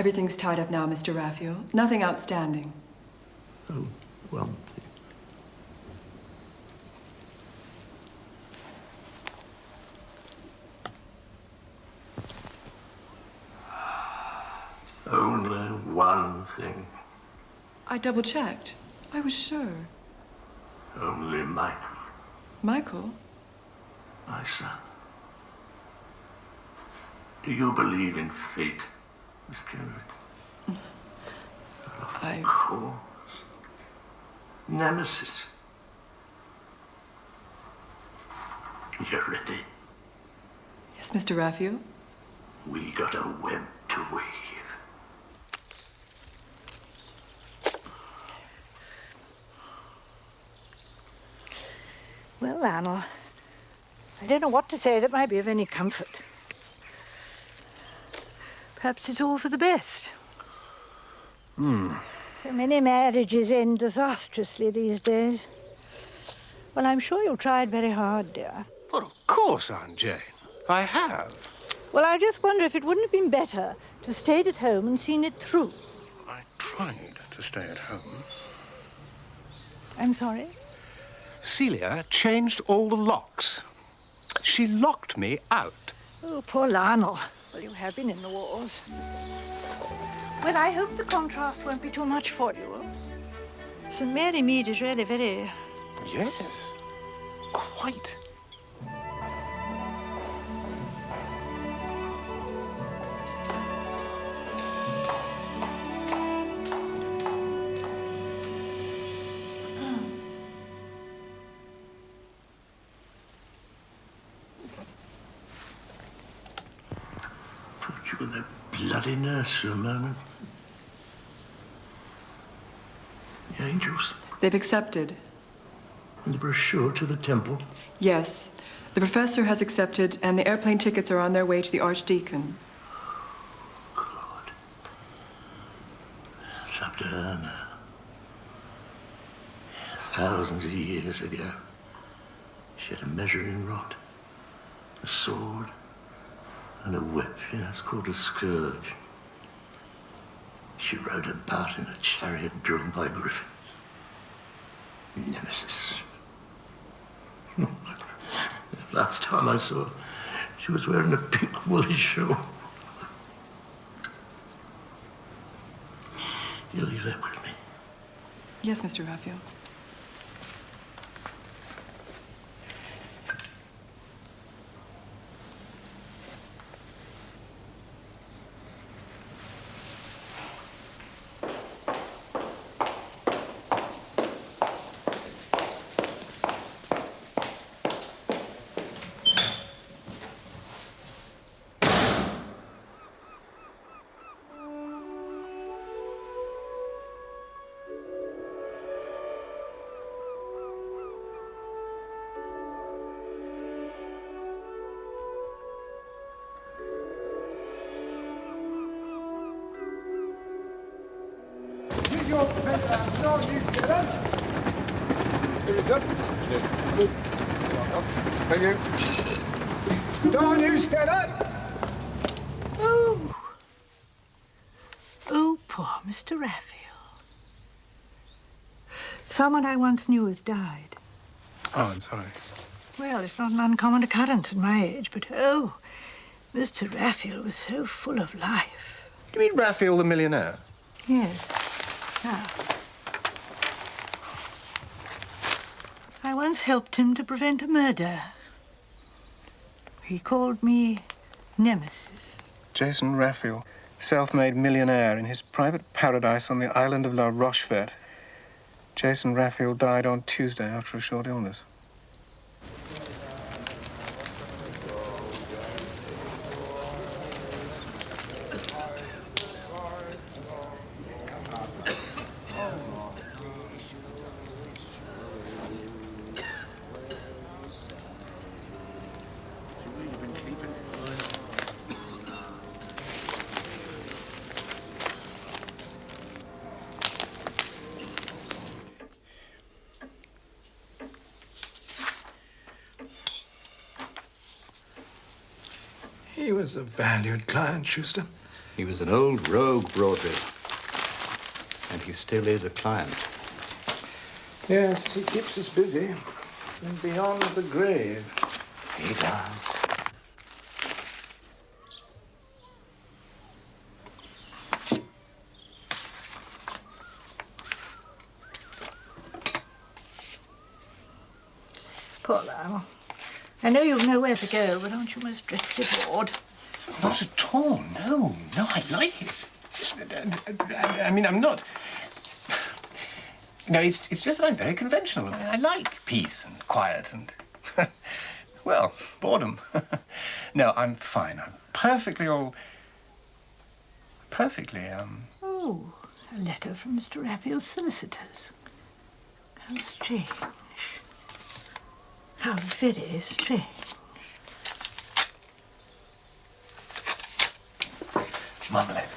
Everything's tied up now, Mr. Raphael. Nothing outstanding. Oh, well... Only one thing. I double-checked. I was sure. Only Michael. Michael? My son. Do you believe in fate, Miss Kendrick? Of course. Nemesis. You ready? Yes, Mr. Raphael. We got a web to weave. Well, Lionel, I don't know what to say that might be of any comfort. Perhaps it's all for the best. So many marriages end disastrously these days. Well, I'm sure you've tried very hard, dear. Well, of course, Aunt Jane. I have. Well, I just wonder if it wouldn't have been better to stayed at home and seen it through. I tried to stay at home. I'm sorry? Celia changed all the locks. She locked me out. Oh, poor Lionel. Well, you have been in the wars. Well, I hope the contrast won't be too much for you. St. Mary Mead is really very... Yes, quite. Thought you were that bloody nurse for a moment. The angels. They've accepted. And the brochure to the temple. Yes. The professor has accepted, and the airplane tickets are on their way to the Archdeacon. God. It's up to her now. Thousands of years ago, she had a measuring rod, a sword, and a whip. Yeah, it's called a scourge. She rode about in a chariot drawn by griffins. Nemesis. The last time I saw her, she was wearing a pink woolly shawl. You leave that with me. Yes, Mr. Raphael. Here it's up. Good. Thank you. Don't you stand up! Oh. Oh, poor Mr. Raphael. Someone I once knew has died. Oh, I'm sorry. Well, it's not an uncommon occurrence at my age, but oh, Mr. Raphael was so full of life. Do you mean Raphael the millionaire? Yes. Now, I once helped him to prevent a murder. He called me Nemesis. Jason Raphael, self-made millionaire in his private paradise on the island of La Rochefort. Jason Raphael died on Tuesday after a short illness. He was a valued client, Schuster. He was an old rogue, Broadway. And he still is a client. Yes, he keeps us busy. And beyond the grave. He does. Poor Lionel. I know you've nowhere to go, but aren't you most dreadfully bored? Not at all, no. No, I like it. I mean, I'm not... No, it's just that I'm very conventional. I like peace and quiet and... well, boredom. No, I'm fine. I'm perfectly Oh, a letter from Mr. Raphael's solicitors. How strange. How very strange. Marmalade.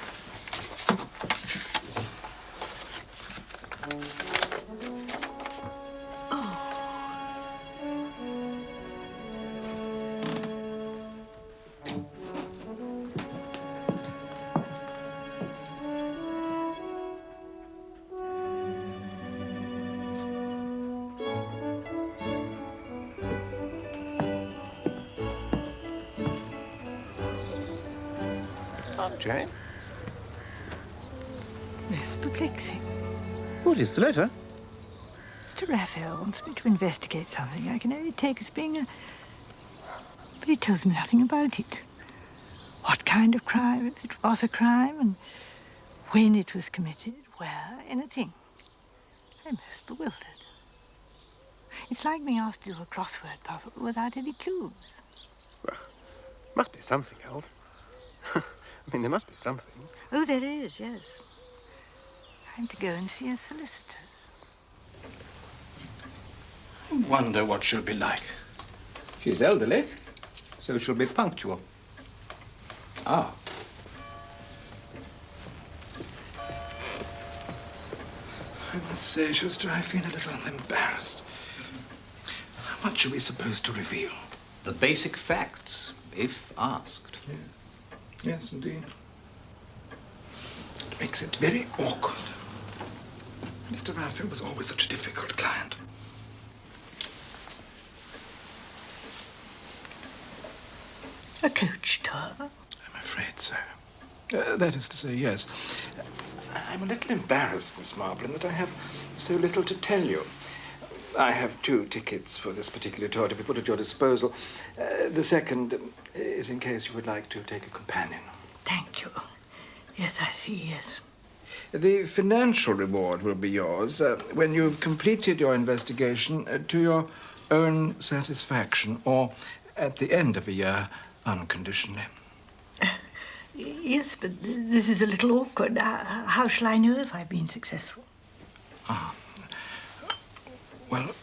Jane? This is perplexing. What is the letter? Mr. Raphael wants me to investigate something I can only take as being a... But he tells me nothing about it. What kind of crime, if it was a crime, and when it was committed, where, anything. I'm most bewildered. It's like being asked to do a crossword puzzle without any clues. Well, must be something else. I mean, there must be something. Oh, there is, yes. I'm to go and see a solicitor's. I wonder what she'll be like. She's elderly, so she'll be punctual. Ah. I must say, Schuster, I feel a little embarrassed. How much are we supposed to reveal? The basic facts, if asked. Yeah. Yes, indeed. It makes it very awkward. Mr. Raphael was always such a difficult client. A coach tour? I'm afraid so. That is to say, yes. I'm a little embarrassed, Miss Marple, in that I have so little to tell you. I have 2 tickets for this particular tour to be put at your disposal. The second is in case you would like to take a companion. Thank you. Yes, I see, yes. The financial reward will be yours when you've completed your investigation to your own satisfaction, or at the end of a year, unconditionally. Yes, but this is a little awkward. How shall I know if I've been successful? Ah. Well,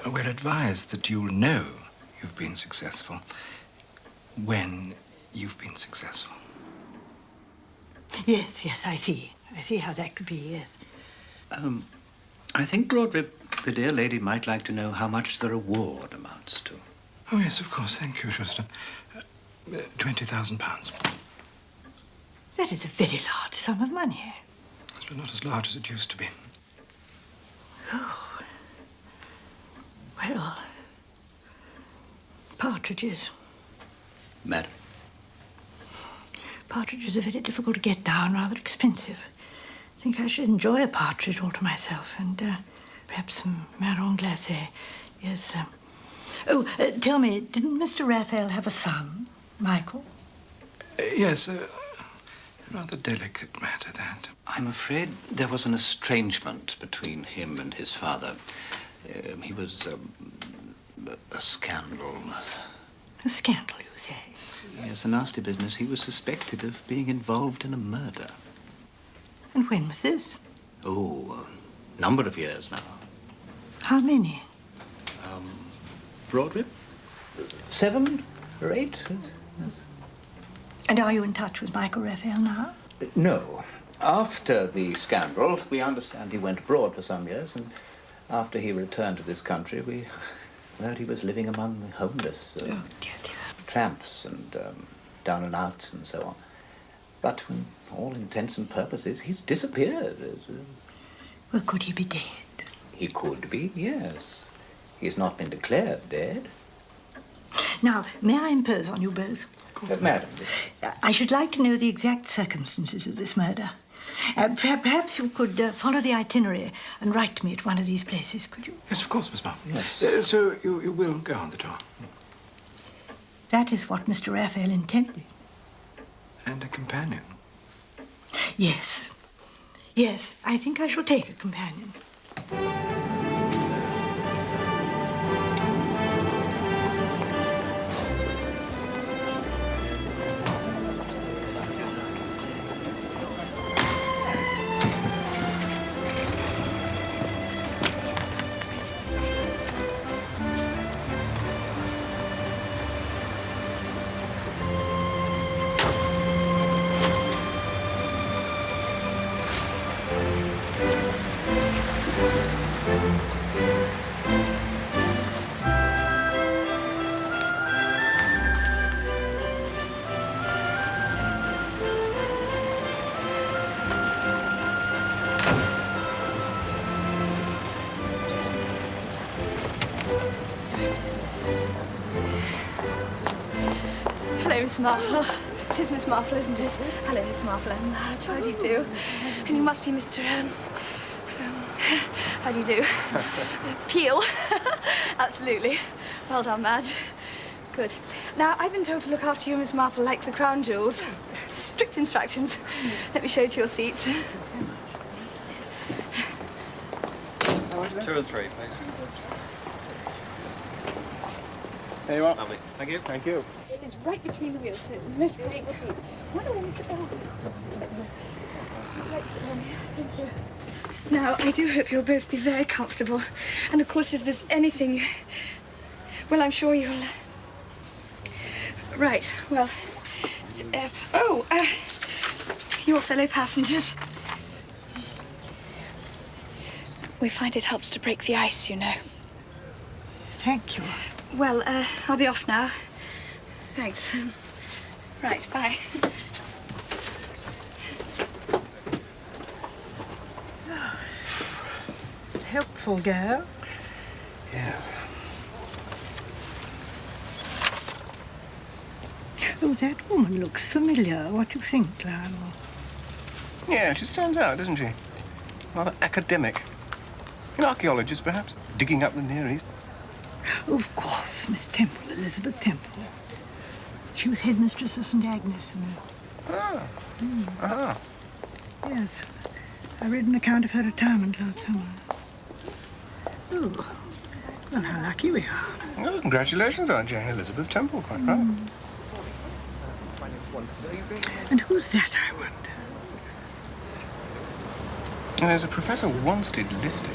we're advised that you'll know you've been successful when you've been successful. Yes, yes, I see. I see how that could be, yes. I think, Broadrib, the dear lady might like to know how much the reward amounts to. Oh, yes, of course. Thank you, Schuster. £20,000. That is a very large sum of money. But not as large as it used to be. Oh. Well, partridges. Madam? Partridges are very difficult to get down, rather expensive. I think I should enjoy a partridge all to myself, and perhaps some marron glacé. Yes. Tell me, didn't Mr. Raphael have a son, Michael? Yes, rather delicate matter, that. I'm afraid there was an estrangement between him and his father. He was a scandal. A scandal, you say? Yes, a nasty business. He was suspected of being involved in a murder. And when was this? Oh, a number of years now. How many? Broadrib? 7 or 8? And are you in touch with Michael Raphael now? No. After the scandal, we understand he went abroad for some years, and after he returned to this country, we heard he was living among the homeless. Oh, dear, dear. Tramps and down and outs and so on. But for all intents and purposes, he's disappeared. Well, could he be dead? He could be, yes. He's not been declared dead. Now, may I impose on you both? Madam. I should like to know the exact circumstances of this murder. Perhaps you could follow the itinerary and write to me at one of these places, could you? Yes, of course, Miss Marple. Yes. So you will go on the tour? That is what Mr. Raphael intended. And a companion? Yes. Yes, I think I shall take a companion. Hello, Miss Marple. It is Miss Marple, isn't it? Hello, Miss Marple. How do you do? And you must be Mr. How do you do? Peel. Absolutely. Well done, Madge. Good. Now, I've been told to look after you, Miss Marple, like the crown jewels. Strict instructions. Let me show you to your seats. 2 and 3, please. There you are. Lovely. Thank you. Thank you. It's right between the wheels, so it's a most comfortable seat. Wonder where Mr. Elders. Thank you. Now, I do hope you'll both be very comfortable. And of course, if there's anything, well, I'm sure you'll. Right. Well. Your fellow passengers. We find it helps to break the ice, you know. Thank you. Well, I'll be off now. Thanks. Right, bye. Helpful girl. Yes. Oh, that woman looks familiar. What do you think, Lionel? Yeah, she stands out, doesn't she? Rather academic. An archaeologist, perhaps? Digging up the Near East. Oh, of course, Miss Temple, Elizabeth Temple. She was headmistress of St. Agnes, you know. Ah. Ah. Yes. I read an account of her retirement last summer. Oh, well, how lucky we are. Well, congratulations, Aunt Jane. Elizabeth Temple, quite right. And who's that, I wonder? And there's a Professor Wanstead listed.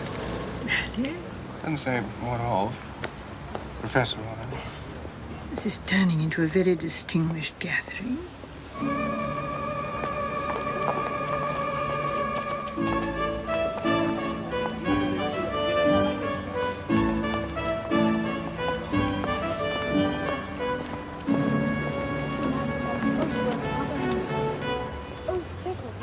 Really? Doesn't say what of. Professor, I know. This is turning into a very distinguished gathering. Oh, several.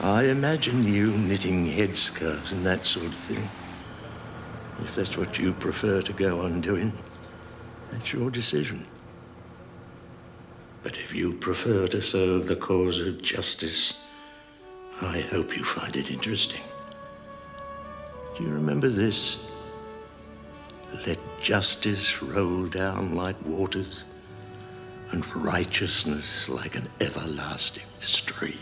I imagine you knitting headscarves and that sort of thing. If that's what you prefer to go on doing, that's your decision. But if you prefer to serve the cause of justice, I hope you find it interesting. Do you remember this? Let justice roll down like waters, and righteousness like an everlasting stream.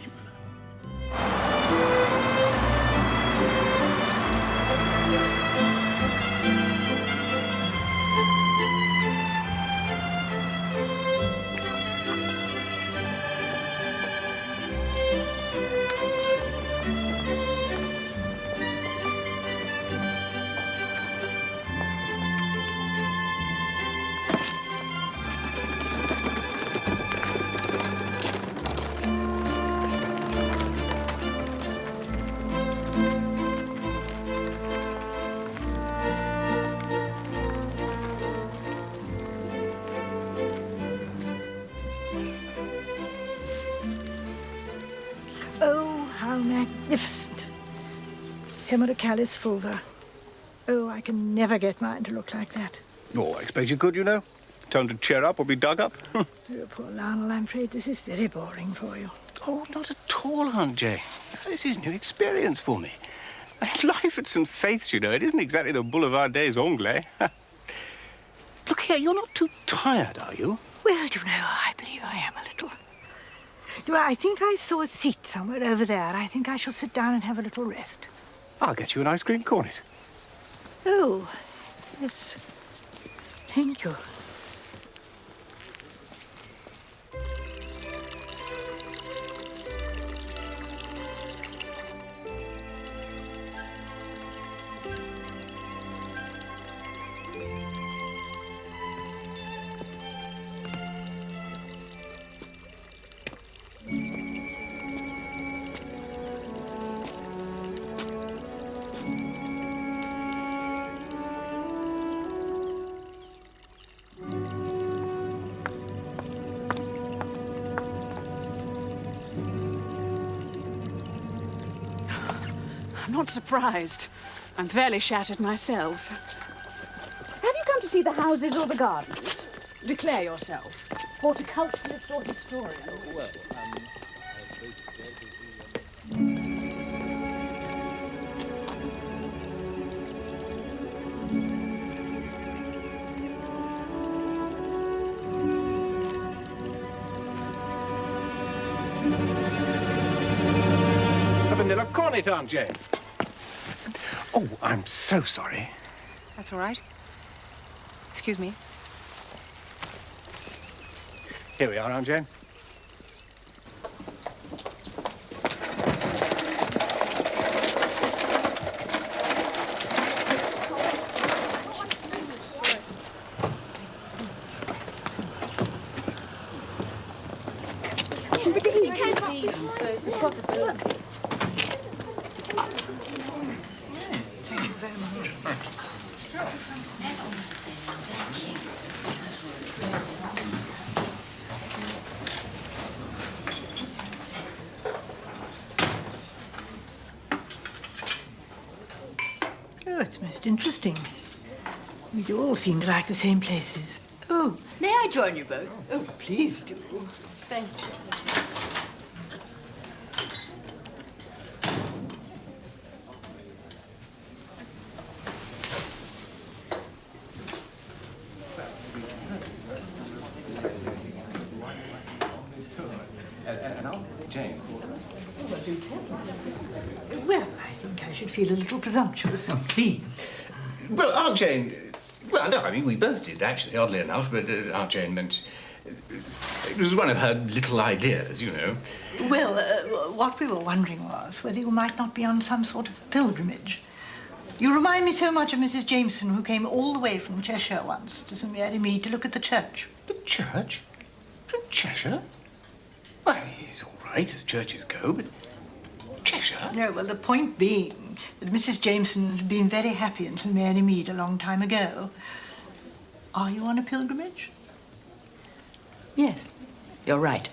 magnificent. Hemerocallis fulva. Oh, I can never get mine to look like that. Oh, I expect you could, you know. Tell him to cheer up or be dug up. Oh, poor Lionel, I'm afraid this is very boring for you. Oh, not at all, Aunt Jane. This is new experience for me. Life at St. Faith's, you know, it isn't exactly the Boulevard des Anglais. Look here, you're not too tired, are you? Well, do you know, I believe I am a little. Do I think I saw a seat somewhere over there. I think I shall sit down and have a little rest. I'll get you an ice cream cornet. Oh, yes. Thank you. I'm not surprised. I'm fairly shattered myself. Have you come to see the houses or the gardens? Declare yourself. Horticulturalist or historian? Well, A vanilla cornet, Aunt Jane. Oh, I'm so sorry. That's all right. Excuse me. Here we are, Aunt Jane. Oh, it's most interesting. We do all seem to like the same places. Oh, May I join you both? oh, please do. Thank you. Jane. Well, I think I should feel a little presumptuous. Oh, please. Well, Aunt Jane... Well, no, I mean, we both did, actually, oddly enough, but Aunt Jane meant... it was one of her little ideas, you know. Well, what we were wondering was whether you might not be on some sort of pilgrimage. You remind me so much of Mrs. Jameson, who came all the way from Cheshire once to St. Mary Mead to look at the church. The church? From Cheshire? Well, it's all right, as churches go, but... Cheshire? No, well, the point being that Mrs. Jameson had been very happy in St. Mary Mead a long time ago. Are you on a pilgrimage? Yes, you're right.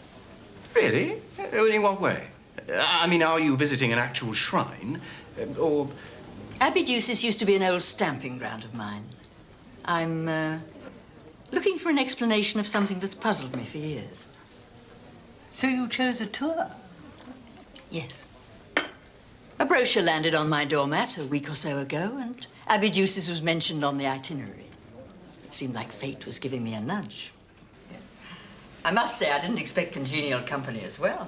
Really? In what way? I mean, are you visiting an actual shrine? Or... Abedusis used to be an old stamping ground of mine. I'm looking for an explanation of something that's puzzled me for years. So you chose a tour? Yes. A brochure landed on my doormat a week or so ago, and Abedusis was mentioned on the itinerary. It seemed like fate was giving me a nudge. I must say, I didn't expect congenial company as well.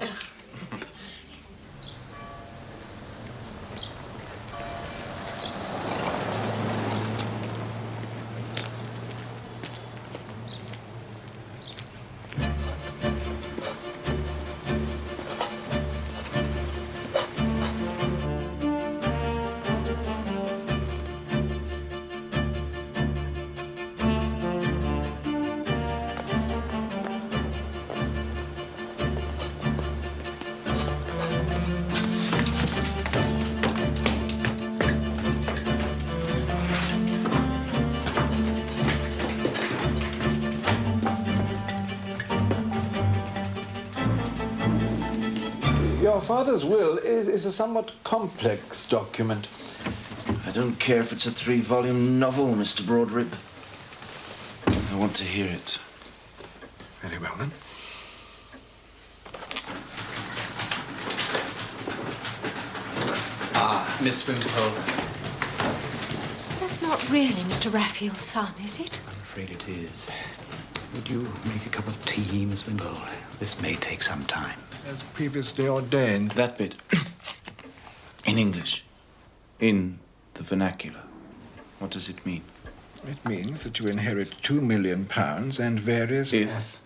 Your father's will is a somewhat complex document. I don't care if it's a 3-volume novel, Mr. Broadrip. I want to hear it. Very well, then. Ah, Miss Wimpole. That's not really Mr. Raphael's son, is it? I'm afraid it is. Would you make a cup of tea, Miss Wimpole? This may take some time. As previously ordained. That bit. In English. In the vernacular. What does it mean? It means that you inherit £2 million and various... If?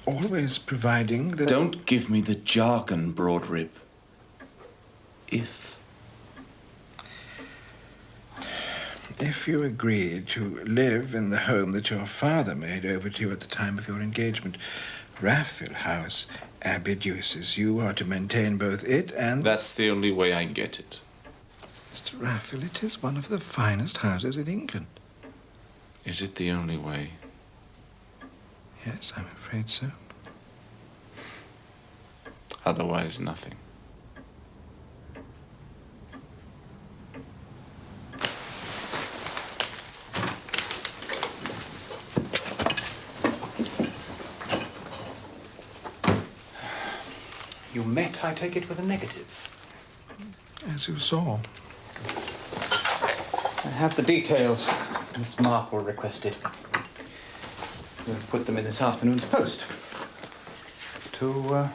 Always providing that... Don't give me the jargon, Broadrip. If. If you agree to live in the home that your father made over to you at the time of your engagement, Raphael House, Abiduces, you are to maintain both it and... That's the only way I get it. Mr. Raphael, it is one of the finest houses in England. Is it the only way? Yes, I'm afraid so. Otherwise, nothing. You met, I take it, with a negative. As you saw. I have the details Miss Marple requested. We'll put them in this afternoon's post. To,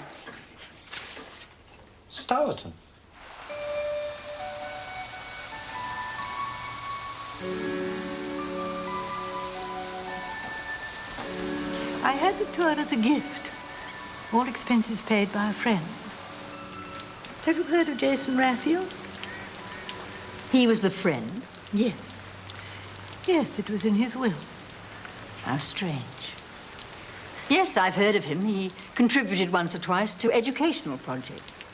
Stourton. I had the tour as a gift. All expenses paid by a friend. Have you heard of Jason Raphael? He was the friend? Yes. Yes, it was in his will. How strange. Yes, I've heard of him. He contributed once or twice to educational projects.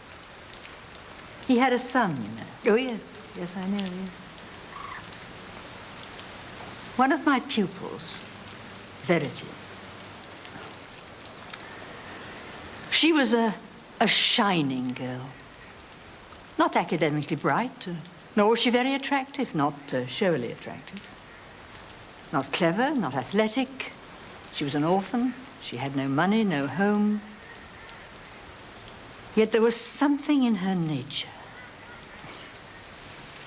He had a son, you know. Oh, yes. Yes, I know, yes. One of my pupils, Verity. She was a shining girl. Not academically bright, nor was she very attractive, not showily attractive. Not clever, not athletic. She was an orphan. She had no money, no home. Yet there was something in her nature.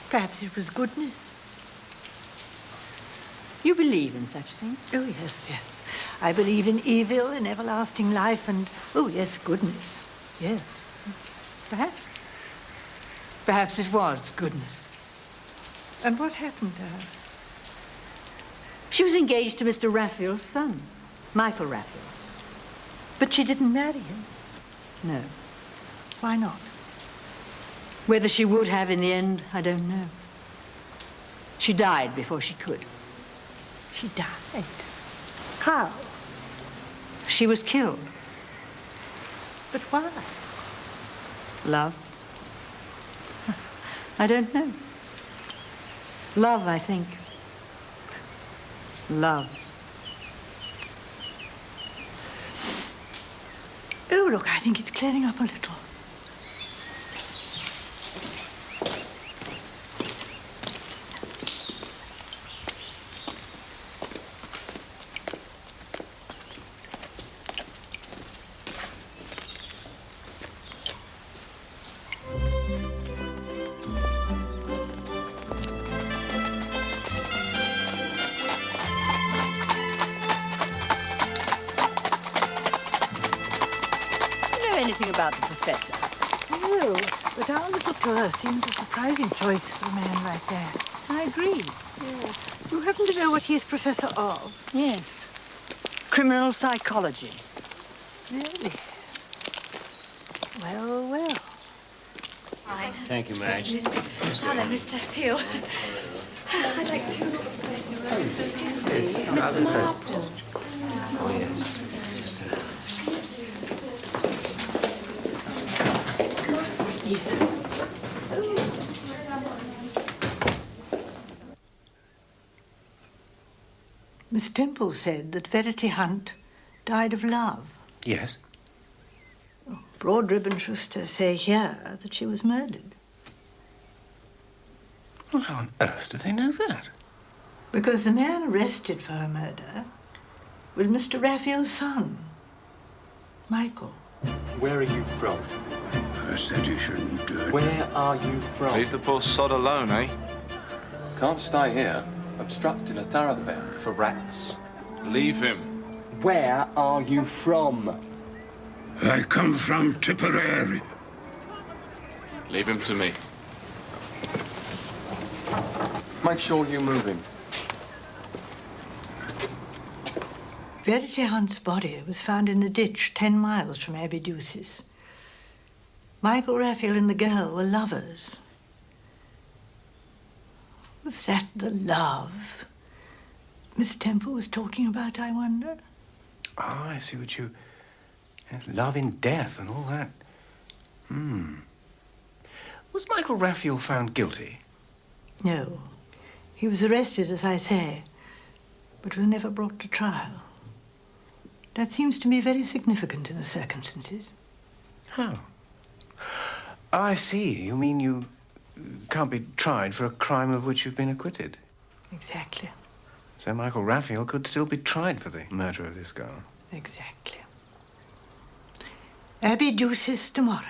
Perhaps it was goodness. You believe in such things? Oh, yes, yes. I believe in evil, in everlasting life, and, oh, yes, goodness. Yes. Perhaps. Perhaps it was goodness. And what happened to her? She was engaged to Mr. Raphael's son, Michael Raphael. But she didn't marry him? No. Why not? Whether she would have in the end, I don't know. She died before she could. She died? How? She was killed. But why? Love? I don't know. Love, I think. Love. Oh, look, I think it's clearing up a little. Anything about the professor? No, but our little tour seems a surprising choice for a man like that. I agree. Yes. You happen to know what he is professor of? Yes. Criminal psychology. Really? Well, well. Hi. Thank you, Madge. Hello, Mr. Peel. I'd like to... Excuse me, Miss Marple. Miss Marple. Miss Temple said that Verity Hunt died of love. Yes. Broad-ribbon Schuster say here that she was murdered. Well, how on earth do they know that? Because the man arrested for her murder was Mr. Raphael's son, Michael. Where are you from? I said you shouldn't do it. Where are you from? Leave the poor sod alone, eh? Can't stay here, obstructing a thoroughfare for rats. Leave him. Where are you from? I come from Tipperary. Leave him to me. Make sure you move him. Verity Hunt's body was found in a ditch 10 miles from Aberdoussis. Michael Raphael and the girl were lovers. Was that the love Miss Temple was talking about, I wonder? Oh, I see what you... Yes, love in death and all that. Was Michael Raphael found guilty? No. He was arrested, as I say, but was never brought to trial. That seems to me very significant in the circumstances. How? I see. You mean you can't be tried for a crime of which you've been acquitted? Exactly. So Michael Raphael could still be tried for the murder of this girl? Exactly. Aberdoussis tomorrow.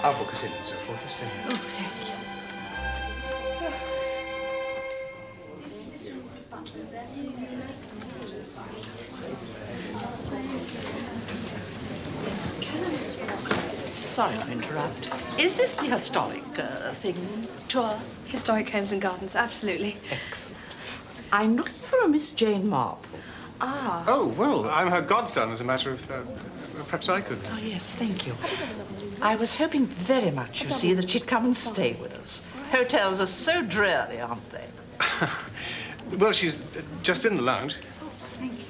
I'll book us in and so forth. You stay here. Oh, thank you. Sorry to interrupt. Is this the historic tour? Historic homes and gardens, absolutely. Excellent. I'm looking for a Miss Jane Marple. Ah. Oh, well, I'm her godson, as a matter of... perhaps I could... Oh, yes, thank you. I was hoping very much, you see, that she'd come and stay with us. Hotels are so dreary, aren't they? Well, she's just in the lounge. Oh, thank you.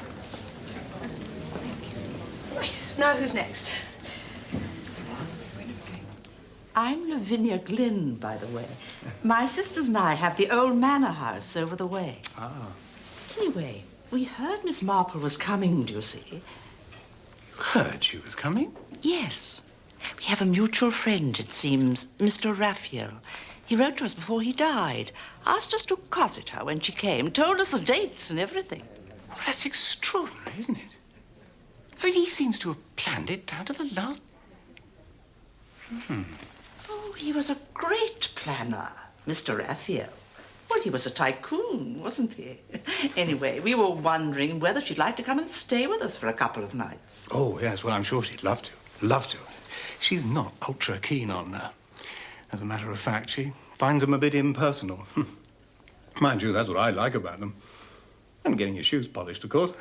Thank you. Right, now who's next? I'm Lavinia Glynn, by the way. My sisters and I have the old manor house over the way. Ah. Anyway, we heard Miss Marple was coming, do you see? Heard she was coming? Yes. We have a mutual friend, it seems, Mr. Raphael. He wrote to us before he died, asked us to cosset her when she came, told us the dates and everything. Well, that's extraordinary, isn't it? I mean, he seems to have planned it down to the last... Oh, he was a great planner, Mr. Raphael. Well, he was a tycoon, wasn't he? Anyway, we were wondering whether she'd like to come and stay with us for a couple of nights. Oh, yes, well, I'm sure she'd love to. Love to. She's not ultra keen on... as a matter of fact, she finds them a bit impersonal. Mind you, that's what I like about them. And getting your shoes polished, of course.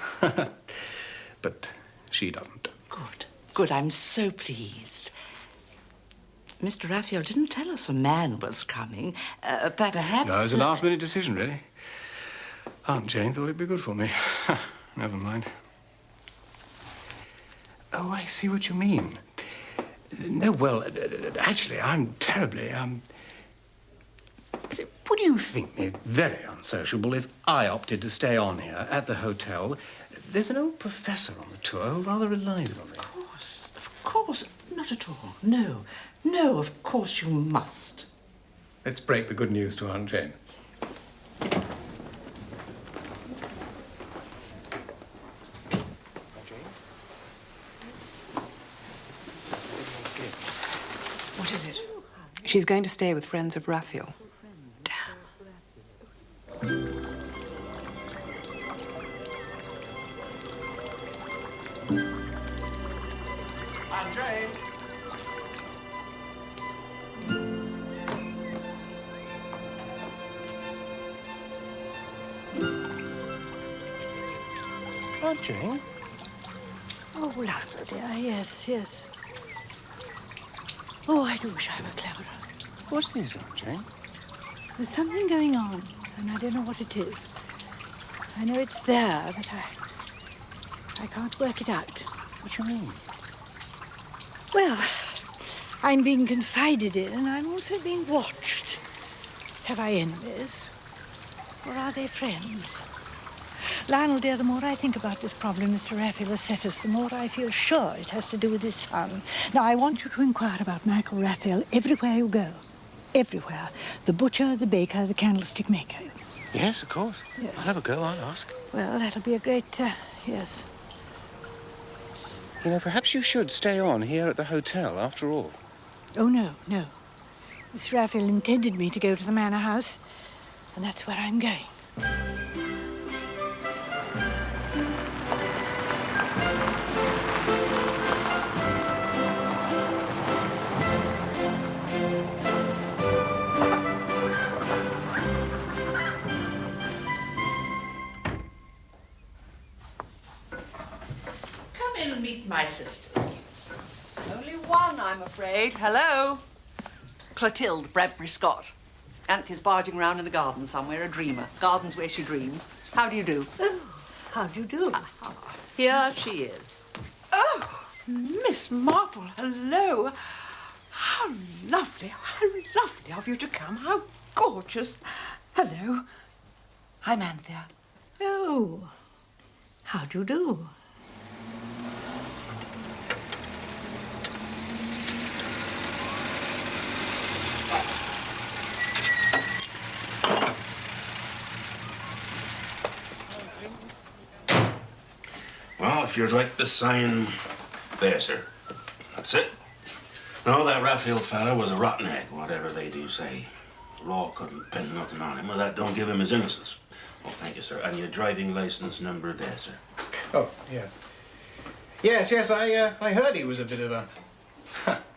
But she doesn't. Good. Good, I'm so pleased. Mr. Raphael didn't tell us a man was coming. Perhaps... No, it was a last-minute decision, really. Aunt Jane thought it'd be good for me. Never mind. Oh, I see what you mean. No, well, actually, I'm terribly, would you think me very unsociable if I opted to stay on here at the hotel? There's an old professor on the tour who rather relies on me. Of course. Not at all. No. No, of course you must. Let's break the good news to Aunt Jane. Yes. What is it? She's going to stay with friends of Raphael. Damn. Aunt Jane! Aunt Jane? Oh, Lionel, dear, yes, yes. Oh, I do wish I were cleverer. What's this, Aunt Jane? There's something going on, and I don't know what it is. I know it's there, but I can't work it out. What do you mean? Well, I'm being confided in, and I'm also being watched. Have I enemies? Or are they friends? Lionel, dear, the more I think about this problem Mr. Raphael has set us, the more I feel sure it has to do with his son. Now, I want you to inquire about Michael Raphael everywhere you go. Everywhere. The butcher, the baker, the candlestick maker. Yes, of course. Yes. I'll have a go, I'll ask. Well, that'll be a great, yes. You know, perhaps you should stay on here at the hotel, after all. Oh, no, no. Mr. Raphael intended me to go to the manor house, and that's where I'm going. Come in and meet my sisters. Only one, I'm afraid. Hello. Clotilde Bradbury Scott. Anthea's barging around in the garden somewhere, a dreamer. Garden's where she dreams. How do you do? Oh, how do you do? Here she is. Oh, Miss Marple, hello. How lovely of you to come. How gorgeous. Hello. I'm Anthea. Oh, how do you do? Well, if you'd like to sign, there, sir. That's it. No, that Raphael fella was a rotten egg, whatever they do say. The law couldn't pin nothing on him, well, that don't give him his innocence. Well, thank you, sir. And your driving license number there, sir. Oh, yes. Yes, I heard he was a bit of a...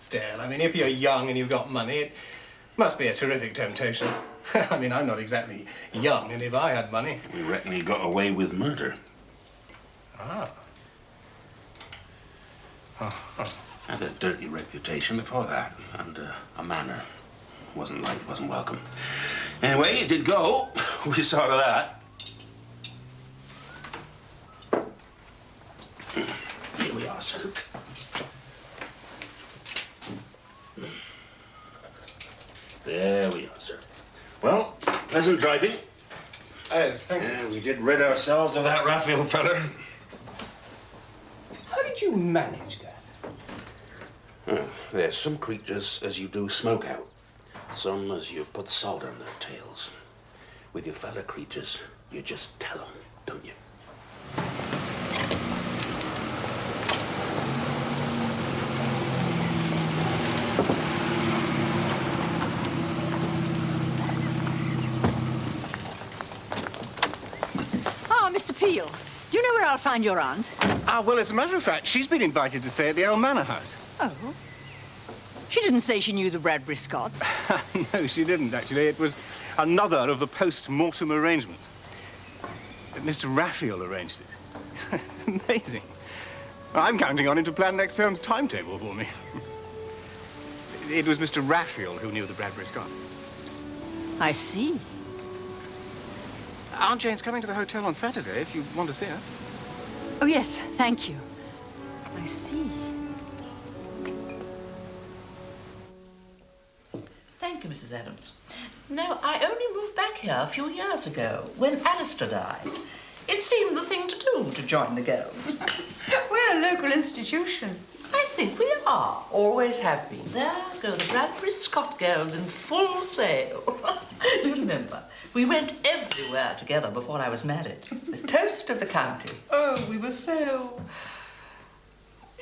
Still, I mean, if you're young and you've got money, it must be a terrific temptation. I mean, I'm not exactly young, and if I had money... We reckon he got away with murder. Ah. Had a dirty reputation before that, and a manner. Wasn't liked, wasn't welcome. Anyway, he did go. We saw to that. Here we are, sir. There we are, sir. Well, pleasant driving. Thank you. We did rid ourselves of that Raphael feller. How did you manage that? There's some creatures as you do smoke out. Some as you put salt on their tails. With your fellow creatures, you just tell them, don't you? Ah, Mr. Peel, do you know where I'll find your aunt? Well, as a matter of fact, she's been invited to stay at the old manor house. Oh. She didn't say she knew the Bradbury Scotts. No, she didn't, actually. It was another of the post-mortem arrangements. Mr. Raphael arranged it. It's amazing. I'm counting on him to plan next term's timetable for me. It was Mr. Raphael who knew the Bradbury Scotts. I see. Aunt Jane's coming to the hotel on Saturday, if you want to see her. Oh, yes, thank you. I see. Thank you, Mrs. Adams. No, I only moved back here a few years ago, when Alistair died. It seemed the thing to do to join the girls. We're a local institution. I think we are. Always have been. There go the Bradbury Scott girls in full sail. Do you remember? We went everywhere together before I was married. The toast of the county. Oh, we were so...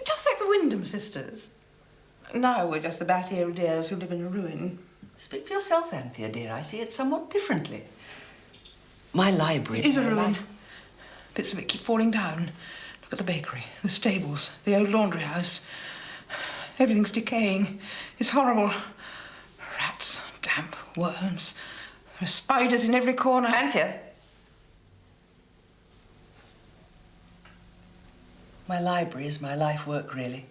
just like the Wyndham sisters. Now we're just the bat-eared dears who live in a ruin. Speak for yourself, Anthea, dear. I see it somewhat differently. My library Is a my ruin. life. Bits of it keep falling down. Look at the bakery, the stables, the old laundry house. Everything's decaying. It's horrible. Rats, damp, worms. There are spiders in every corner. Anthea. My library is my life work, really.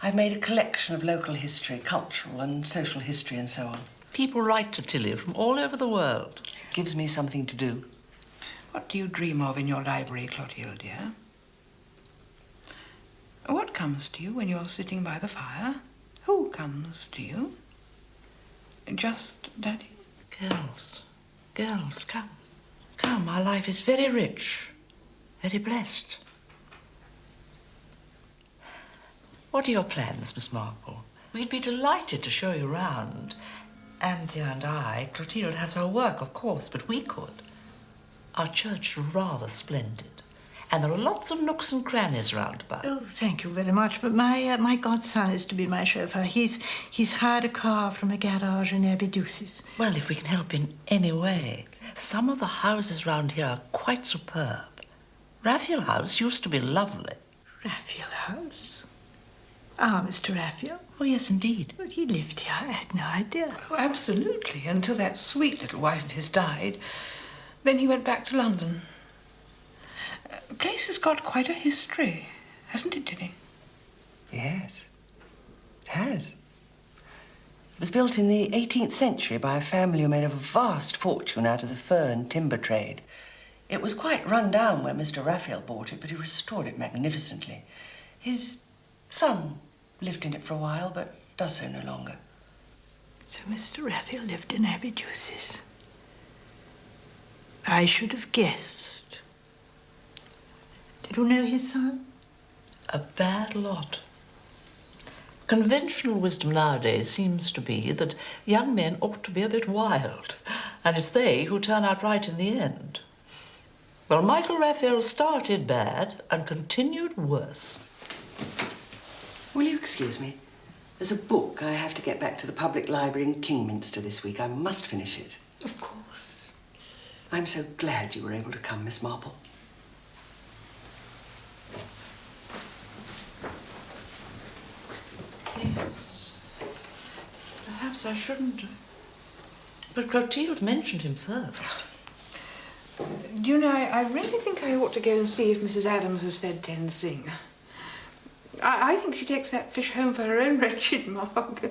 I've made a collection of local history, cultural and social history and so on. People write to Tilly from all over the world. It gives me something to do. What do you dream of in your library, Clotilde, dear? What comes to you when you're sitting by the fire? Who comes to you? Just Daddy? Girls, come. Come, our life is very rich, very blessed. What are your plans, Miss Marple? We'd be delighted to show you round. Anthea and I, Clotilde has her work, of course, but we could. Our church is rather splendid, and there are lots of nooks and crannies round about. Oh, thank you very much, but my godson is to be my chauffeur. He's hired a car from a garage in Aberdousses. Well, if we can help in any way. Some of the houses round here are quite superb. Raphael House used to be lovely. Raphael House? Ah, Mr. Raphael? Oh, yes, indeed. But he lived here. I had no idea. Oh, absolutely, until that sweet little wife of his died. Then he went back to London. The place has got quite a history, hasn't it, Tilly? Yes, it has. It was built in the 18th century by a family who made a vast fortune out of the fur and timber trade. It was quite run down when Mr. Raphael bought it, but he restored it magnificently. His son lived in it for a while, but does so no longer. So Mr. Raphael lived in Aberdousses. I should have guessed. Did you know his son? A bad lot. Conventional wisdom nowadays seems to be that young men ought to be a bit wild, and it's they who turn out right in the end. Well, Michael Raphael started bad and continued worse. Will you excuse me? There's a book I have to get back to the public library in Kingminster this week. I must finish it. Of course. I'm so glad you were able to come, Miss Marple. Yes. Perhaps I shouldn't. But Clotilde mentioned him first. Do you know, I really think I ought to go and see if Mrs. Adams has fed Tenzing. I think she takes that fish home for her own wretched mug.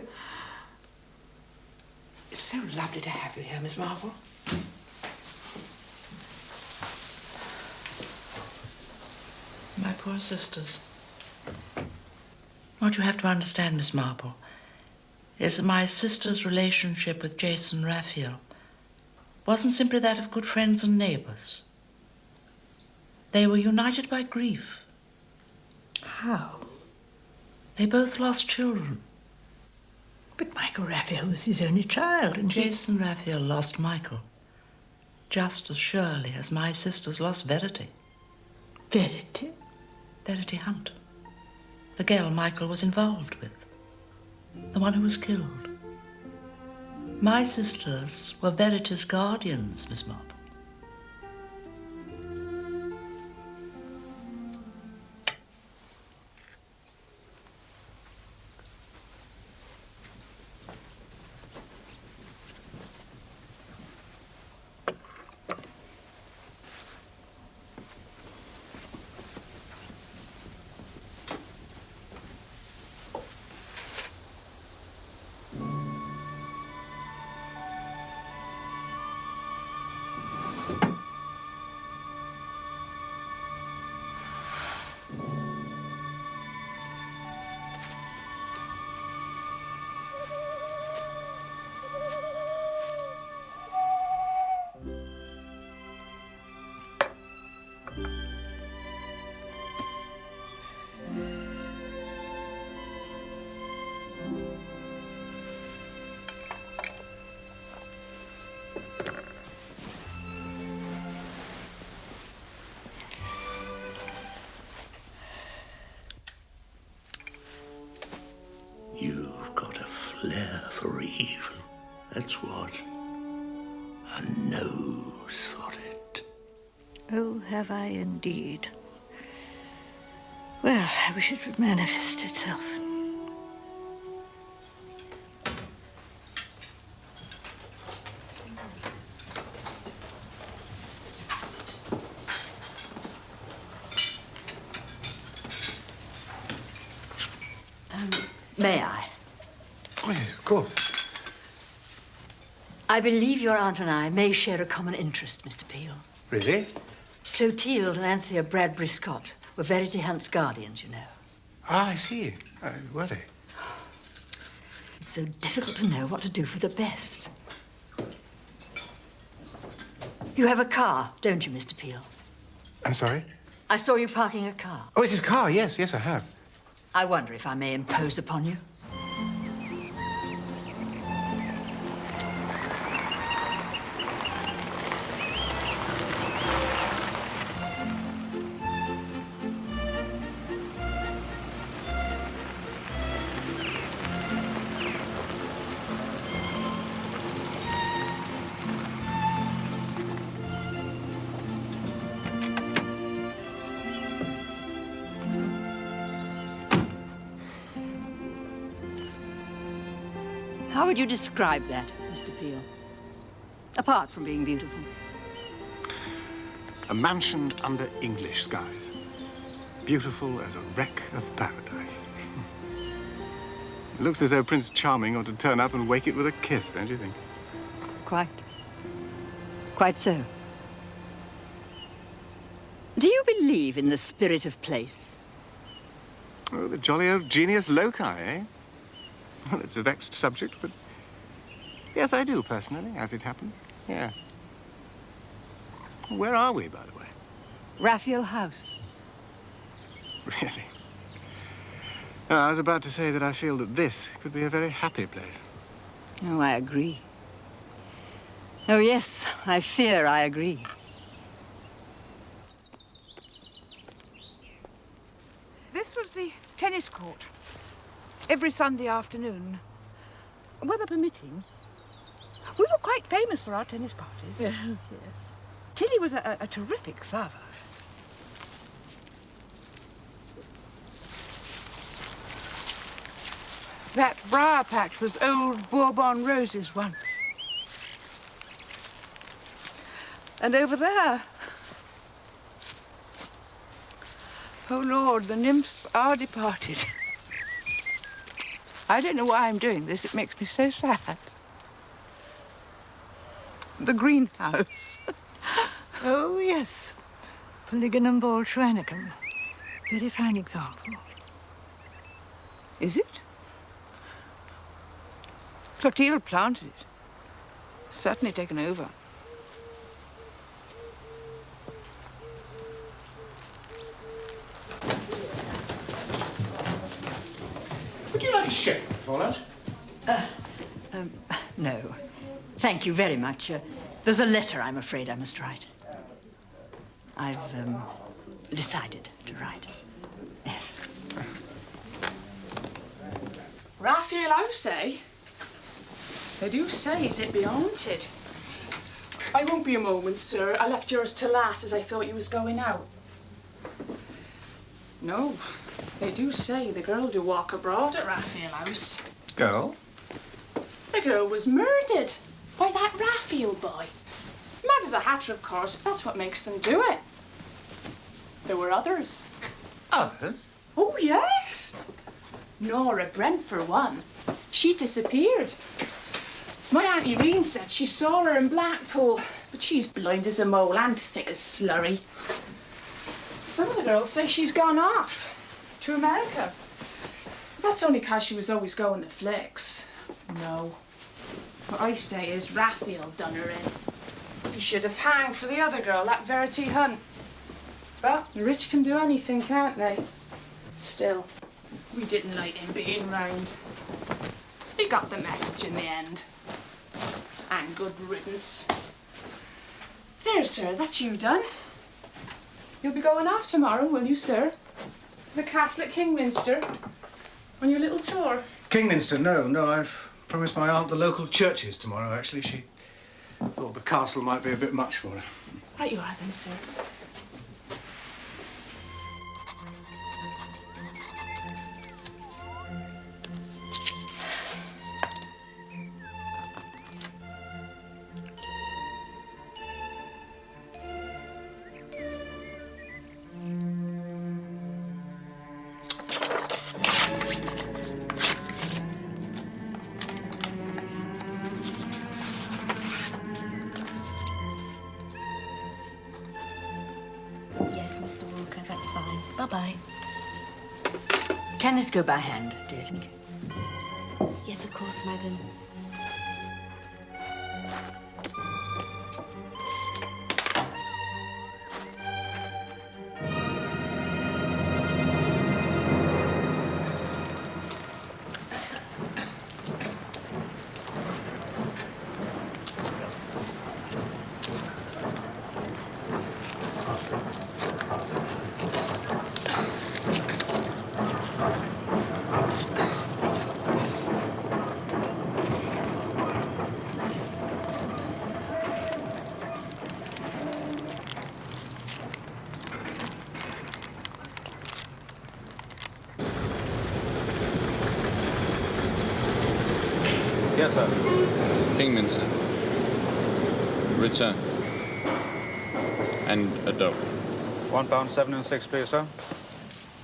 It's so lovely to have you here, Miss Marple. My poor sisters. What you have to understand, Miss Marple, is that my sister's relationship with Jason Raphael wasn't simply that of good friends and neighbors. They were united by grief. How? They both lost children. But Michael Raphael was his only child, and Jason Raphael lost Michael, just as surely as my sisters lost Verity. Verity? Verity Hunt. The girl Michael was involved with. The one who was killed. My sisters were Verity's guardians, Miss Marple. You've got a flair for evil, that's what. A nose for it. Oh, have I indeed? Well, I wish it would manifest itself. course. I believe your aunt and I may share a common interest, Mr. Peel. Really? Clotilde and Anthea Bradbury Scott were Verity Hunt's guardians, you know. Ah, I see. Were they? It's so difficult to know what to do for the best. You have a car, don't you, Mr. Peel? I'm sorry? I saw you parking a car. Oh, it's a car. Yes, I have. I wonder if I may impose upon you. How would you describe that, Mr. Peel? Apart from being beautiful. A mansion under English skies. Beautiful as a wreck of paradise. It looks as though Prince Charming ought to turn up and wake it with a kiss, don't you think? Quite. Quite so. Do you believe in the spirit of place? Oh, the jolly old genius loci, eh? Well, it's a vexed subject, but yes, I do, personally, as it happens. Yes. Where are we, by the way? Raphael House. Really? I was about to say that I feel that this could be a very happy place. Oh, I agree. Oh, yes, I fear I agree. This was the tennis court. Every Sunday afternoon. Weather permitting. We were quite famous for our tennis parties. Yes. Tilly was a terrific server. That briar patch was old Bourbon roses once. And over there... Oh, Lord, the nymphs are departed. I don't know why I'm doing this. It makes me so sad. The greenhouse. Oh, yes. Polygonum Bolshevicum. Very fine example. Is it? Clotilde planted it. Certainly taken over. Would you like a shake before lunch? No. Thank you very much. There's a letter I'm afraid I must write. I've decided to write. Yes. Raphael House, eh? They do say as it be haunted. I won't be a moment, sir. I left yours to last as I thought you was going out. No, they do say the girl do walk abroad at Raphael House. Girl? The girl was murdered by that Raphael boy. Mad as a hatter, of course, but that's what makes them do it. There were others. Others? Oh, yes. Nora Brent, for one. She disappeared. My Aunt Irene said she saw her in Blackpool, but she's blind as a mole and thick as slurry. Some of the girls say she's gone off to America. That's only 'cause she was always going to flicks. No. What I say is Raphael done her in. He should have hanged for the other girl, that Verity Hunt. But the rich can do anything, can't they? Still, we didn't like him being round. He got the message in the end. And good riddance. There, sir, that's you done. You'll be going off tomorrow, will you, sir? To the castle at Kingminster? On your little tour? Kingminster, no, I've promised my aunt the local churches tomorrow, actually. She thought the castle might be a bit much for her. Right you are then, sir. Bye-bye. Can this go by hand, do you think? Yes, of course, madam. Yes, sir. Kingminster. Return. And a dog. £1, 7 and 6, please, sir.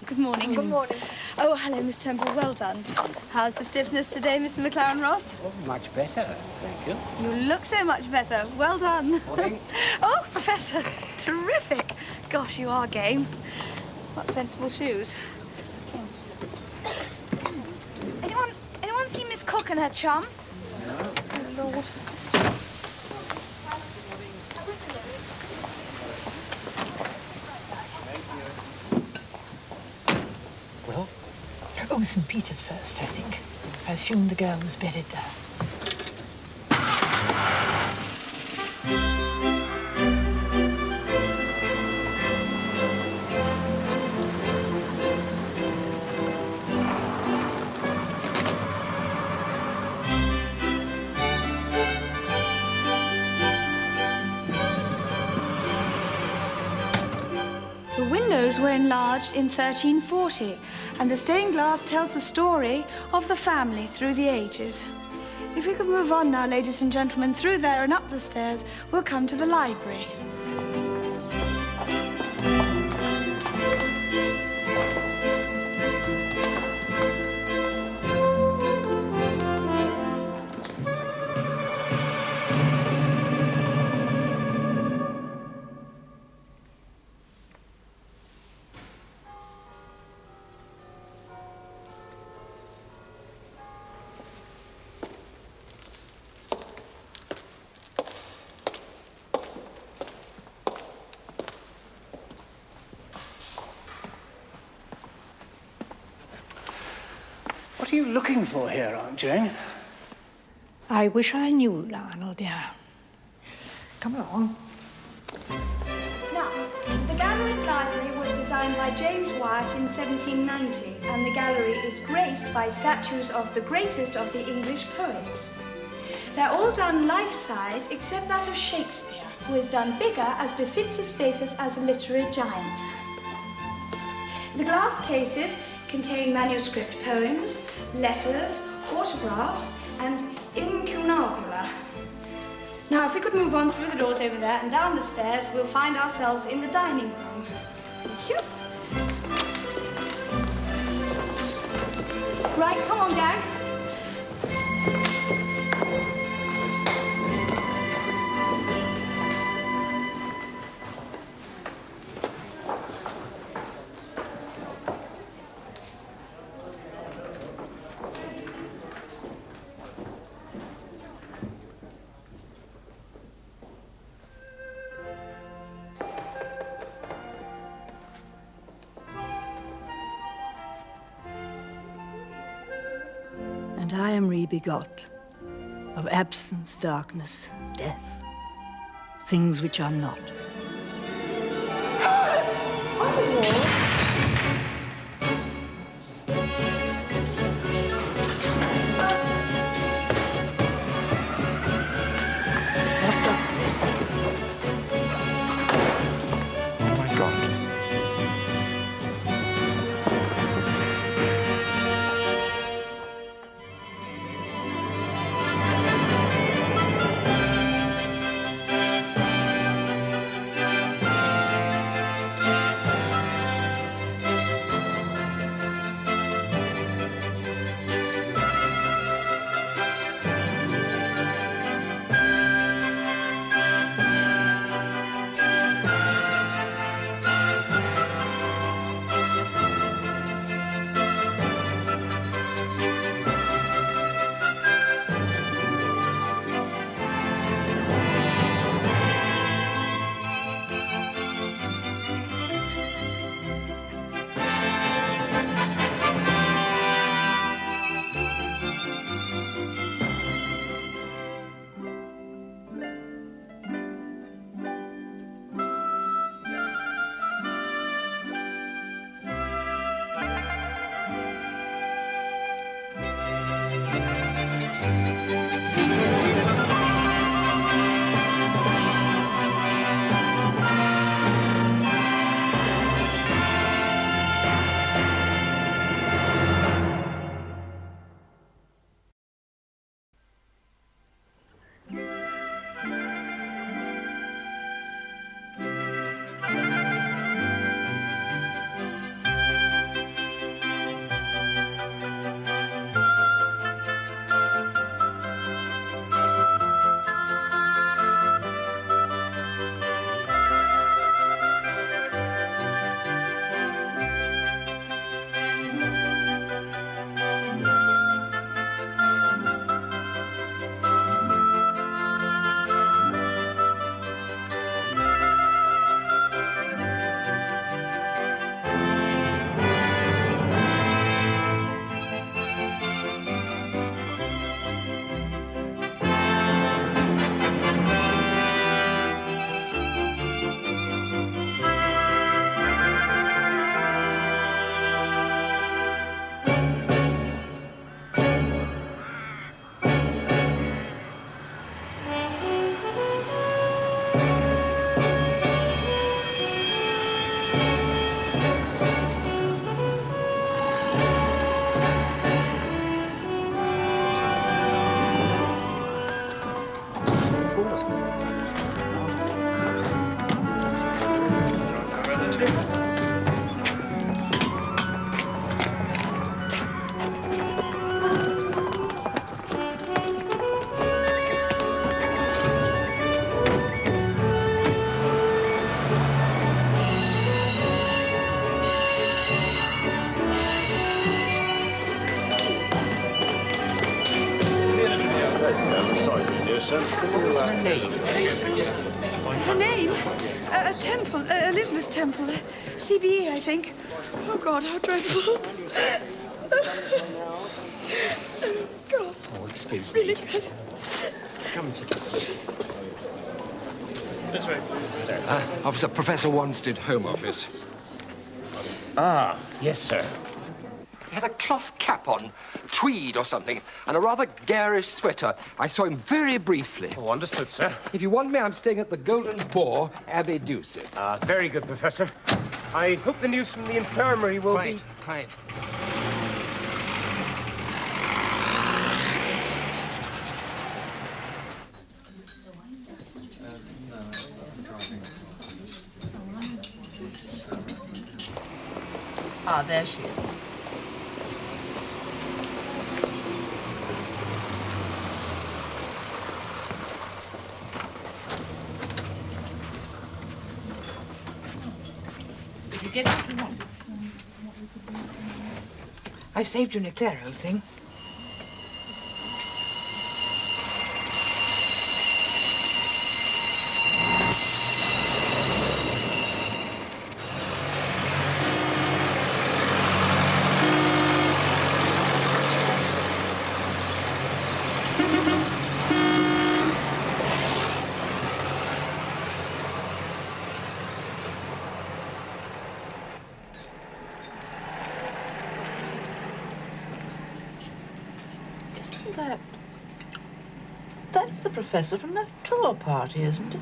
Good morning. Good morning. Oh, hello, Miss Temple. Well done. How's the stiffness today, Mr. McLaren Ross? Oh, much better, thank you. You look so much better. Well done. Morning. Oh, Professor. Terrific. Gosh, you are game. What sensible shoes. Anyone see Miss Cook and her chum? No. Oh, Lord. Well? Oh, St. Peter's first, I think. I assumed the girl was buried there. The windows were enlarged in 1340, and the stained glass tells the story of the family through the ages. If we could move on now, ladies and gentlemen, through there and up the stairs, we'll come to the library. What are you looking for here, Aunt Jane? I wish I knew, Lionel, dear. Come along. Now, the gallery library was designed by James Wyatt in 1790, and the gallery is graced by statues of the greatest of the English poets. They're all done life-size, except that of Shakespeare, who is done bigger as befits his status as a literary giant. The glass cases contain manuscript poems, letters, autographs, and incunabula. Now, if we could move on through the doors over there and down the stairs, we'll find ourselves in the dining room. Thank you. Right, come on, gang. And I am re-begot of absence, darkness, death, things which are not. On the wall. Oh, my God. I'm sorry, dear sir. What's her name? Her name? Temple. Elizabeth Temple. CBE, I think. Oh, God, how dreadful. Oh, God. Oh, excuse me. Really bad. Come and sit. This way, sir. Officer Professor Wanstead, Home Office. Ah, yes, sir. He had a cloth cap on, tweed or something, and a rather garish sweater. I saw him very briefly. Oh, understood, sir. If you want me, I'm staying at the Golden Boar, Abbey Deuces. Ah, very good, Professor. I hope the news from the infirmary will be... Quiet. Ah, there she is. Did you get what you wanted? I saved you an eclair, old thing. That's the professor from that tour party, isn't it?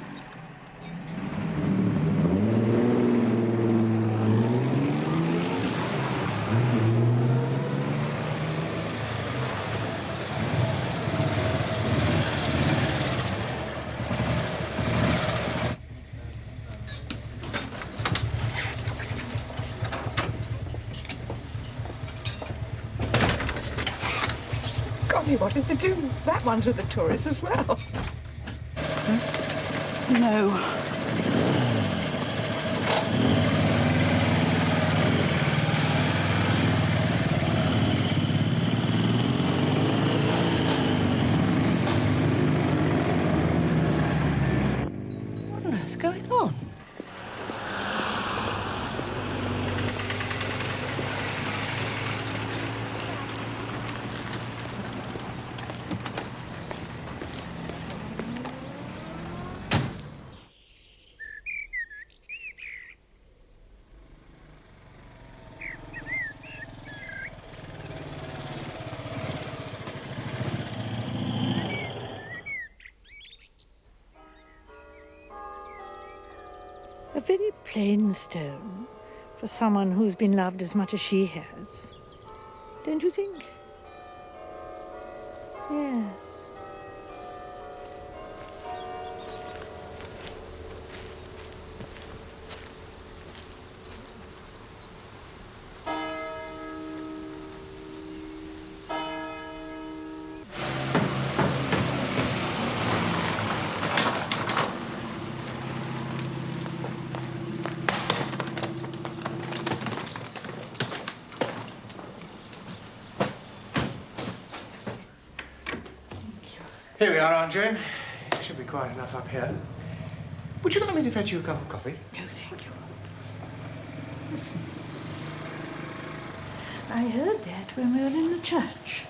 Golly, what did they do? That one's with the tourists as well. No. What on earth's going on? A very plain stone for someone who's been loved as much as she has. Don't you think? Yes. Here we are, Aunt Jane. Should be quiet enough up here. Would you like me to fetch you a cup of coffee? No, thank you. Listen. I heard that when we were in the church.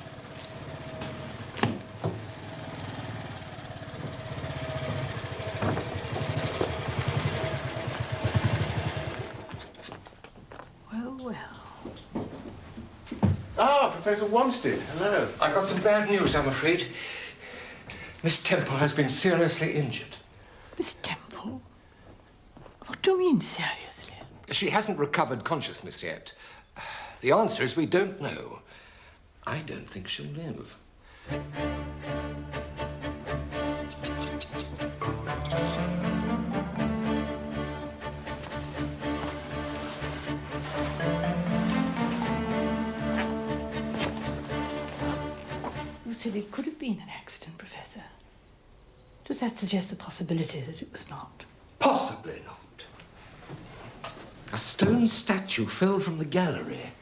Well. Ah, Professor Wanstead. Hello. I've got some bad news, I'm afraid. Miss Temple has been seriously injured. Miss Temple? What do you mean, seriously? She hasn't recovered consciousness yet. The answer is we don't know. I don't think she'll live. You said it could have been an accident, Professor. Does that suggest the possibility that it was not? Possibly not. A stone statue fell from the gallery.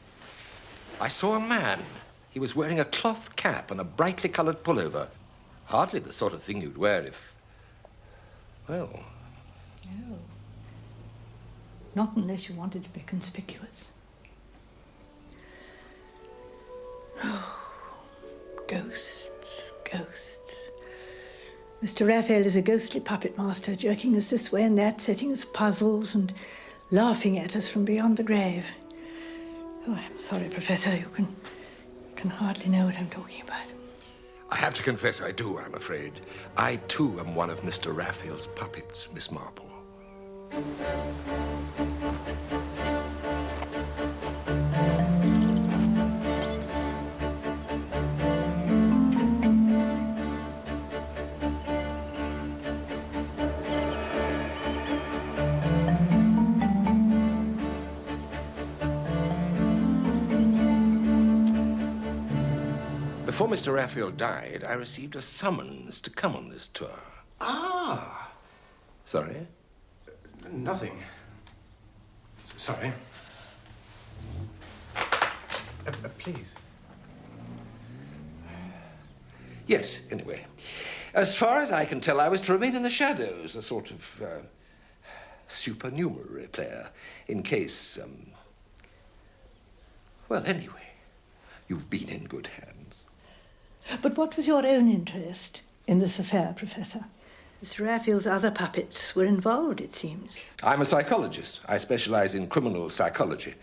I saw a man. He was wearing a cloth cap and a brightly coloured pullover. Hardly the sort of thing you'd wear if... well... No. Not unless you wanted to be conspicuous. Oh, ghosts, ghosts. Mr. Raphael is a ghostly puppet master, jerking us this way and that, setting us puzzles and laughing at us from beyond the grave. Oh, I'm sorry, Professor. You can hardly know what I'm talking about. I have to confess I do, I'm afraid. I, too, am one of Mr. Raphael's puppets, Miss Marple. Before Mr. Raphael died, I received a summons to come on this tour. Ah! Sorry? Nothing. Sorry. Please. Yes, anyway. As far as I can tell, I was to remain in the shadows, a sort of supernumerary player, in case, well, anyway, you've been in good hands. But what was your own interest in this affair, Professor? Mr. Raphael's other puppets were involved, it seems. I'm a psychologist. I specialize in criminal psychology.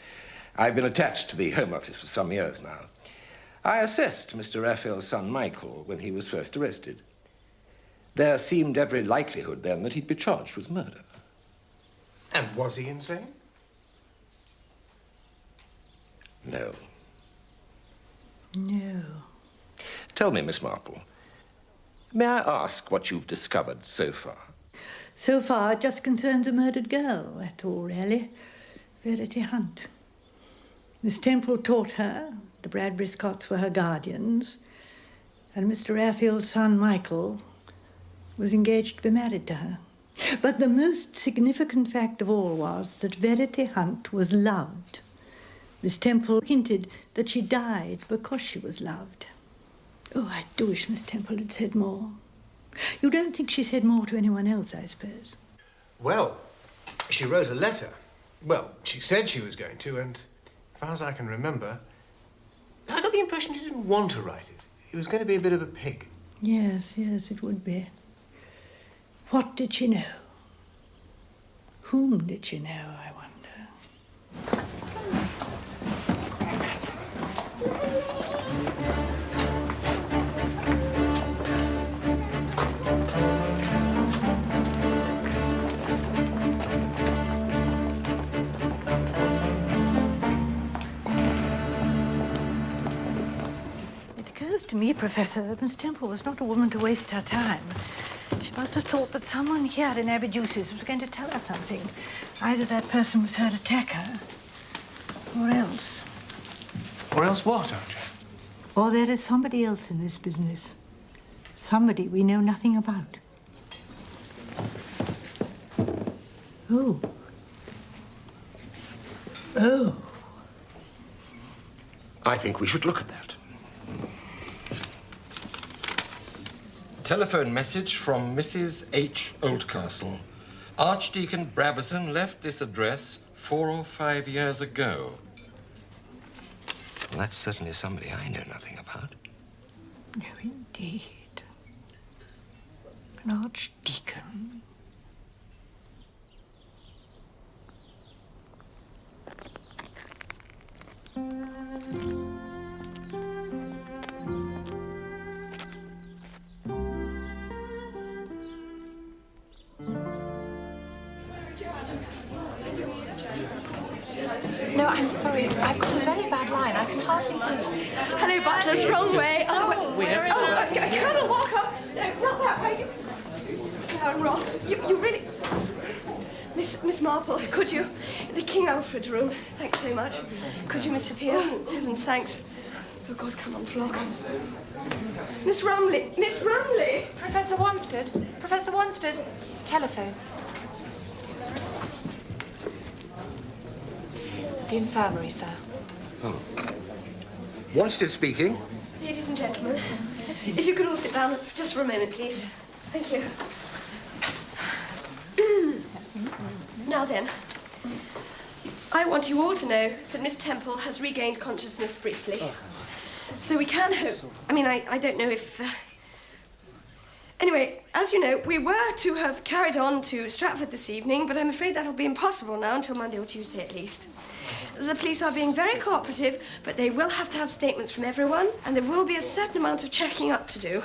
I've been attached to the Home Office for some years now. I assessed Mr. Raphael's son, Michael, when he was first arrested. There seemed every likelihood then that he'd be charged with murder. And was he insane? No. No. Tell me, Miss Marple, may I ask what you've discovered so far? So far, it just concerns a murdered girl, that's all, really. Verity Hunt. Miss Temple taught her, the Bradbury Scotts were her guardians, and Mr. Raphael's son, Michael, was engaged to be married to her. But the most significant fact of all was that Verity Hunt was loved. Miss Temple hinted that she died because she was loved. Oh, I do wish Miss Temple had said more. You don't think she said more to anyone else, I suppose? Well, she wrote a letter. Well, she said she was going to, and as far as I can remember, I got the impression she didn't want to write it. It was going to be a bit of a pig. Yes, yes, it would be. What did she know? Whom did she know, I wonder? To me, Professor, that Miss Temple was not a woman to waste her time. She must have thought that someone here in Aberjuice's was going to tell her something. Either that person was her attacker, or else. Or else what, Aunt Jane? Or there is somebody else in this business. Somebody we know nothing about. Oh. Oh. I think we should look at that. Telephone message from Mrs. H. Oldcastle. Archdeacon Brabazon left this address 4 or 5 years ago. Well, that's certainly somebody I know nothing about. No, indeed. An archdeacon. No, I'm sorry. I've got a very bad line. I can hardly hear you. Hello, butlers. Wrong way. Colonel Walker. No, not that way. Clown Ross, you really... Miss Marple, could you... The King Alfred room. Thanks so much. Could you, Mr. Peel? Heaven's thanks. Oh, God, come on, flock. Miss Rumley. Miss Rumley! Professor Wanstead. Professor Wanstead. Telephone. The infirmary, sir. Oh. Wanstead speaking. Ladies and gentlemen, If you could all sit down just for a moment, please. Thank you. Now then, I want you all to know that Miss Temple has regained consciousness briefly. So we can hope... I mean, I don't know if... Anyway, as you know, we were to have carried on to Stratford this evening, but I'm afraid that'll be impossible now until Monday or Tuesday at least. The police are being very cooperative, but they will have to have statements from everyone, and there will be a certain amount of checking up to do.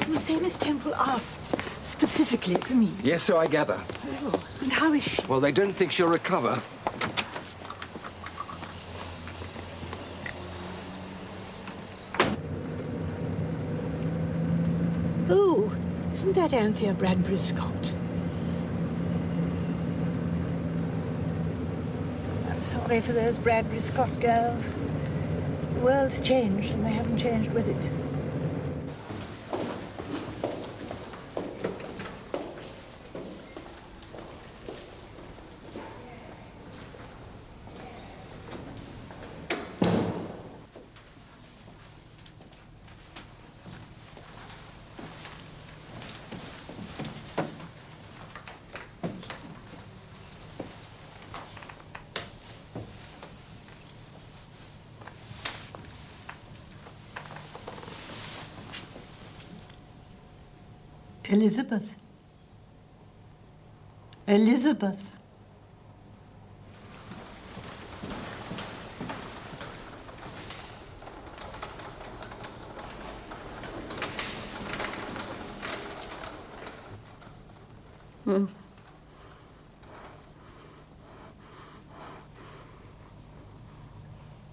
You say Miss Temple asked specifically for me. Yes, so I gather. Oh, and how is she? Well, they don't think she'll recover. Oh, isn't that Anthea Bradbury Scott? I'm sorry for those Bradbury Scott girls. The world's changed, and they haven't changed with it. Elizabeth. Elizabeth.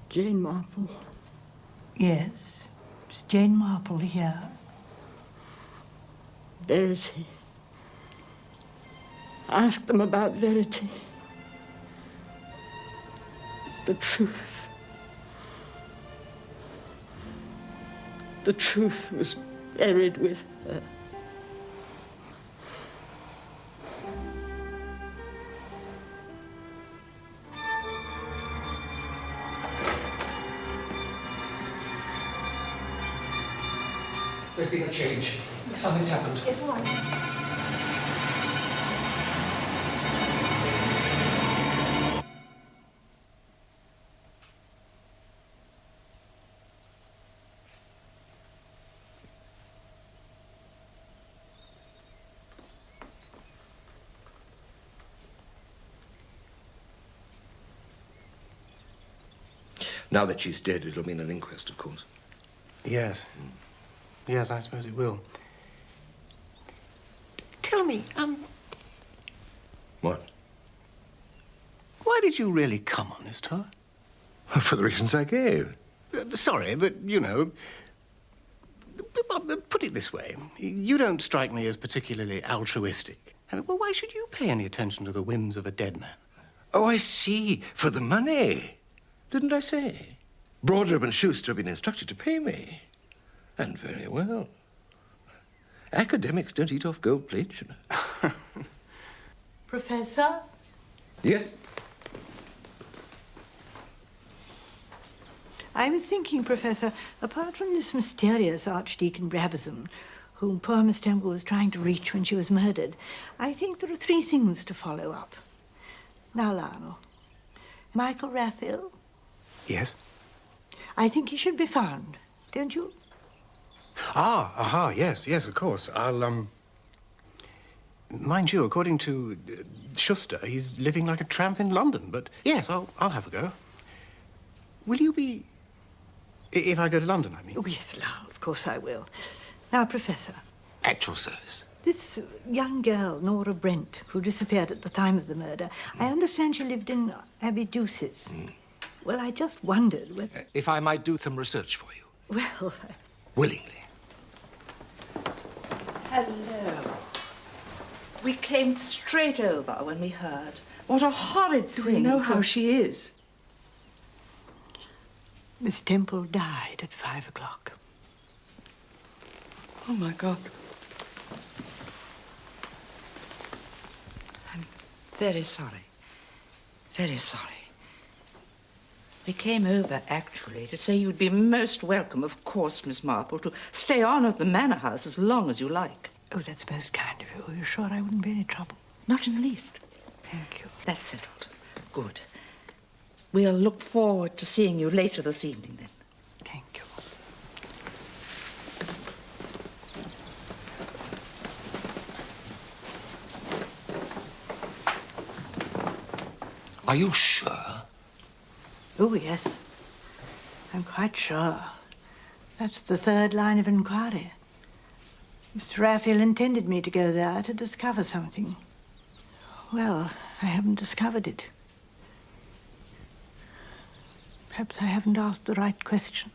Jane Marple. Yes, it's Jane Marple here. Verity. Ask them about Verity. The truth. The truth was buried with her. There's been a change. Something's happened. Yes, all right. Now that she's dead, it'll mean an inquest, of course. Yes. Yes, I suppose it will. Tell me, What? why did you really come on this tour? For the reasons I gave. Sorry, but, you know, put it this way. You don't strike me as particularly altruistic. Well, why should you pay any attention to the whims of a dead man? Oh, I see. For the money. Didn't I say? Broadrib and Schuster have been instructed to pay me. And very well. Academics don't eat off gold plate, you know. Professor? Yes? I was thinking, Professor, apart from this mysterious Archdeacon Brabazon, whom poor Miss Temple was trying to reach when she was murdered, I think there are 3 things to follow up. Now, Lionel, Michael Raphael, Yes? I think he should be found, don't you? Yes, of course. I'll, mind you, according to Schuster, he's living like a tramp in London, but yes, I'll have a go. Will you be... if I go to London, I mean? Oh, yes, Lionel, of course I will. Now, Professor. Actual service. This young girl, Nora Brent, who disappeared at the time of the murder, I understand she lived in Abidusis. Well, I just wondered whether... If I might do some research for you. Well... Willingly. Hello. We came straight over when we heard. What a horrid thing. Do we know how she is? Miss Temple died at 5 o'clock. Oh, my God. I'm very sorry. Very sorry. We came over, actually, to say you'd be most welcome, of course, Miss Marple, to stay on at the Manor House as long as you like. Oh, that's most kind of you. Are you sure I wouldn't be any trouble? Not in the least. Thank you. That's settled. Good. We'll look forward to seeing you later this evening, then. Thank you. Are you sure? Oh, yes. I'm quite sure. That's the third line of inquiry. Mr. Raphael intended me to go there to discover something. Well, I haven't discovered it. Perhaps I haven't asked the right question.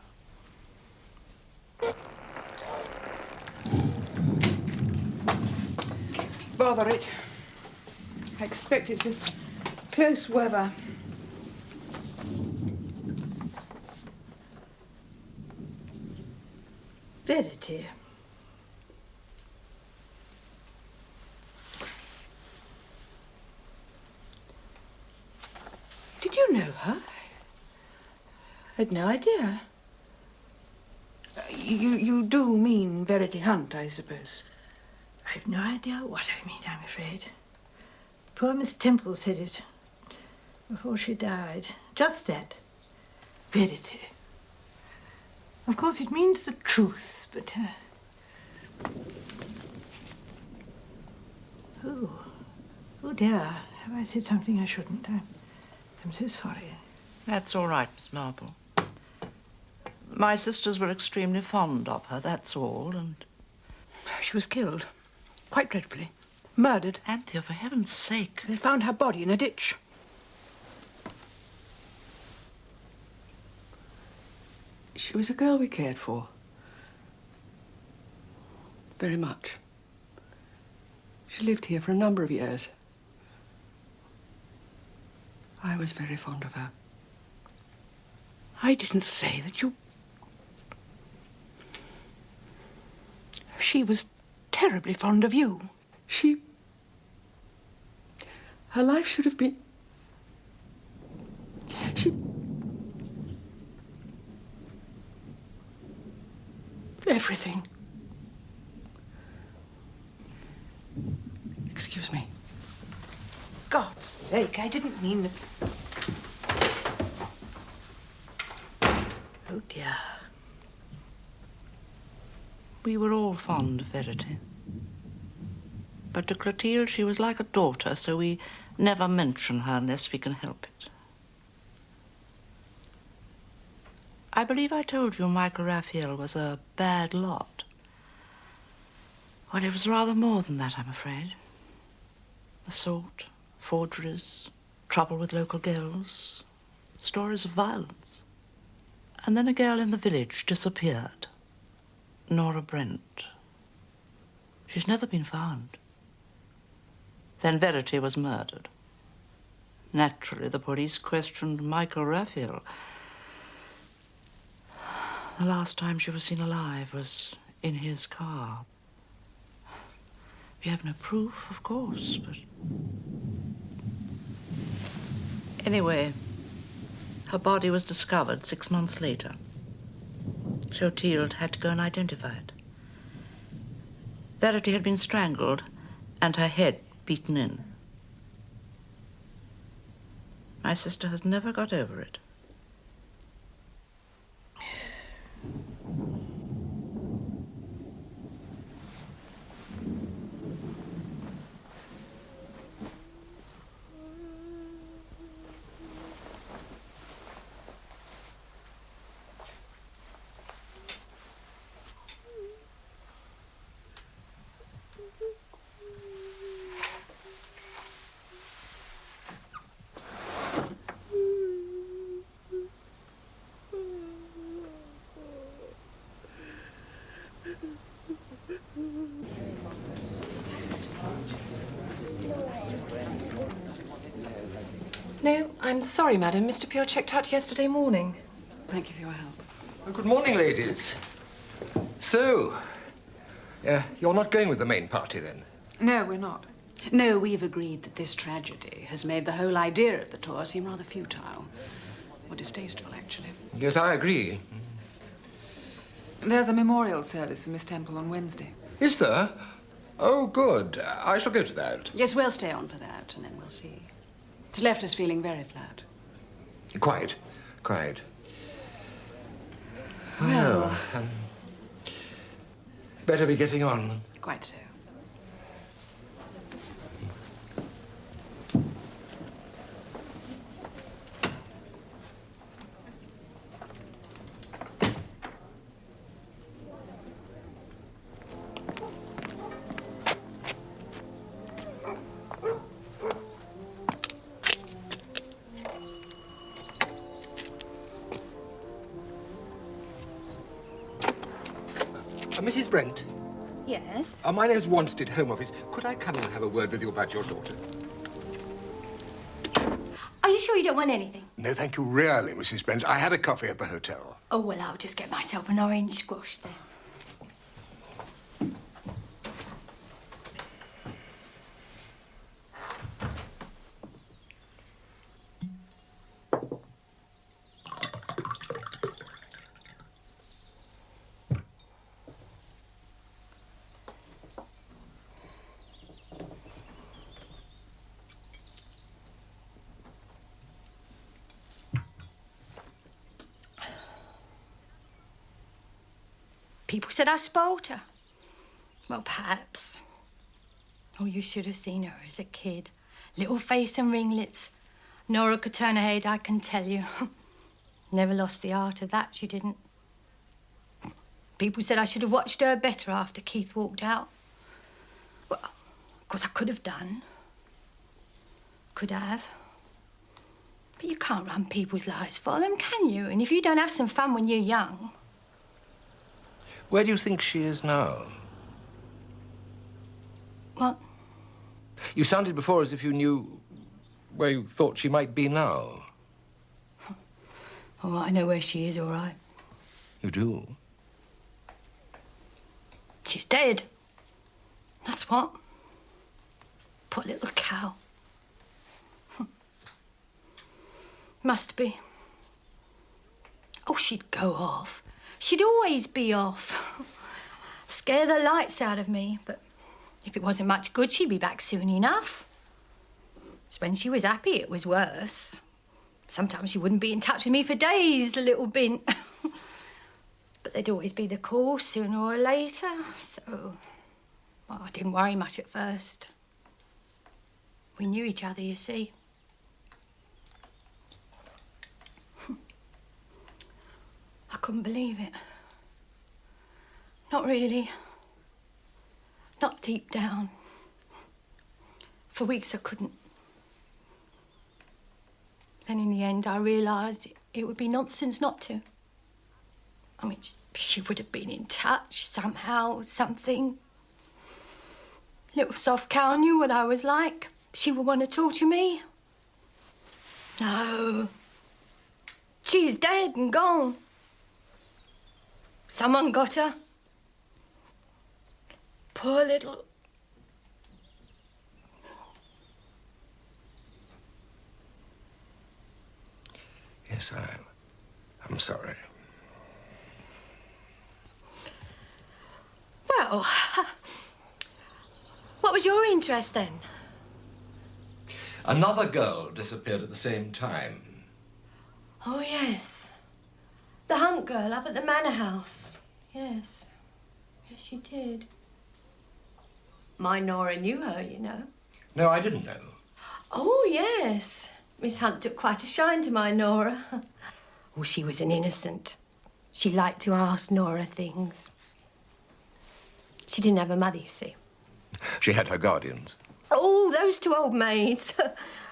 Bother it. I expect it's this close weather. Verity. Did you know her? I had no idea. You do mean Verity Hunt, I suppose. I've no idea what I mean, I'm afraid. Poor Miss Temple said it before she died. Just that. Verity. Of course, it means the truth, but... Oh, dear. Have I said something I shouldn't? I'm so sorry. That's all right, Miss Marple. My sisters were extremely fond of her, that's all, and... She was killed. Quite dreadfully. Murdered. Anthea, for heaven's sake. They found her body in a ditch. She was a girl we cared for. Very much. She lived here for a number of years. I was very fond of her. I didn't say that you... She was terribly fond of you. Her life should have been... Everything. Excuse me. God's sake, I didn't mean that... Oh, dear. We were all fond of Verity. But to Clotilde, she was like a daughter, so we never mention her unless we can help it. I believe I told you Michael Raphael was a bad lot. Well, it was rather more than that, I'm afraid. Assault, forgeries, trouble with local girls, stories of violence. And then a girl in the village disappeared. Nora Brent. She's never been found. Then Verity was murdered. Naturally, the police questioned Michael Raphael. The last time she was seen alive was in his car. We have no proof, of course, but... Anyway, her body was discovered 6 months later. Clotilde had to go and identify it. Verity had been strangled and her head beaten in. My sister has never got over it. No, I'm sorry, madam. Mr. Peel checked out yesterday morning. Thank you for your help. Well, good morning, ladies. So, you're not going with the main party, then? No, we're not. No, we've agreed that this tragedy has made the whole idea of the tour seem rather futile. Or distasteful, actually. Yes, I agree. There's a memorial service for Miss Temple on Wednesday. Is there? Oh, good. I shall go to that. Yes, we'll stay on for that, and then we'll see. It's left us feeling very flat. Quite. Quite. Well, better be getting on. Quite so. Mrs. Brent? Yes? My name's Wanstead, Home Office. Could I come and have a word with you about your daughter? Are you sure you don't want anything? No, thank you, really, Mrs. Brent. I had a coffee at the hotel. Oh, well, I'll just get myself an orange squash then. People said I spoiled her. Well, perhaps. Oh, you should have seen her as a kid. Little face and ringlets. Nora could turn her head, I can tell you. Never lost the art of that, she didn't. People said I should have watched her better after Keith walked out. Well, of course I could have done. Could have. But you can't run people's lives for them, can you? And if you don't have some fun when you're young... Where do you think she is now? What? You sounded before as if you knew where you thought she might be now. Oh, I know where she is, all right. You do? She's dead. That's what. Poor little cow. Must be. Oh, she'd go off. She'd always be off. Scare the lights out of me, but if it wasn't much good, she'd be back soon enough. It's when she was happy it was worse. Sometimes she wouldn't be in touch with me for days, the little bint. But there'd always be the call sooner or later, so... Well, I didn't worry much at first. We knew each other, you see. I couldn't believe it. Not really. Not deep down. For weeks I couldn't. Then in the end I realised it would be nonsense not to. I mean, she would have been in touch somehow, something. Little soft cow knew what I was like. She would want to torture me. No. She's dead and gone. Someone got her. Poor little... Yes, I'm sorry. Well, what was your interest then? Another girl disappeared at the same time. Oh, yes. The Hunt girl up at the manor house. Yes. Yes, she did. My Nora knew her, you know. No, I didn't know. Oh, yes. Miss Hunt took quite a shine to my Nora. Oh, she was an innocent. She liked to ask Nora things. She didn't have a mother, you see. She had her guardians. Oh, those two old maids.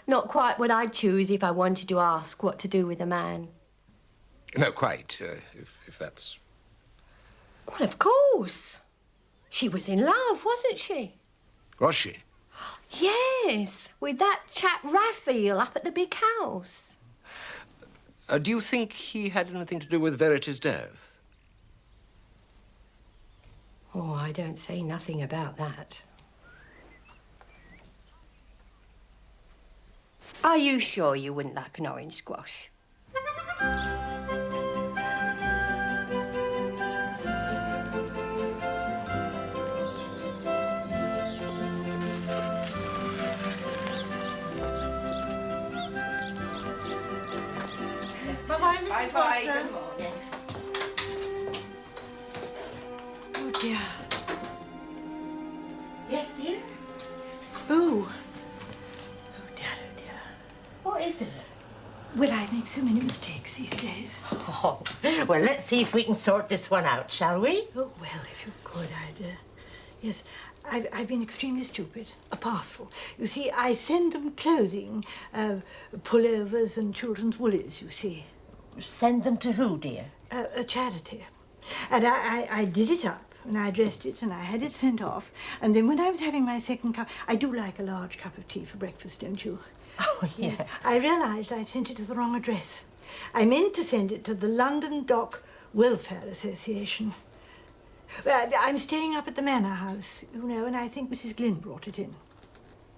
Not quite what I'd choose if I wanted to ask what to do with a man. No, quite, if that's... Well, of course. She was in love, wasn't she? Was she? Yes, with that chap Raphael up at the big house. Do you think he had anything to do with Verity's death? Oh, I don't say nothing about that. Are you sure you wouldn't like an orange squash? Bye-bye, Mrs. Bye-bye. Watson. Good morning. Oh, dear. Yes, dear? Oh. Oh, dear, oh, dear. What is it? Well, I make so many mistakes these days. Oh, well, let's see if we can sort this one out, shall we? Oh, well, if you could, yes, I've been extremely stupid. A parcel. You see, I send them clothing, pullovers and children's woolies, you see. Send them to who, dear? A charity. And I did it up, and I dressed it, and I had it sent off. And then when I was having my second cup, I do like a large cup of tea for breakfast, don't you? Oh, yes. I realised I'd sent it to the wrong address. I meant to send it to the London Dock Welfare Association. I'm staying up at the Manor House, you know, and I think Mrs. Glynn brought it in.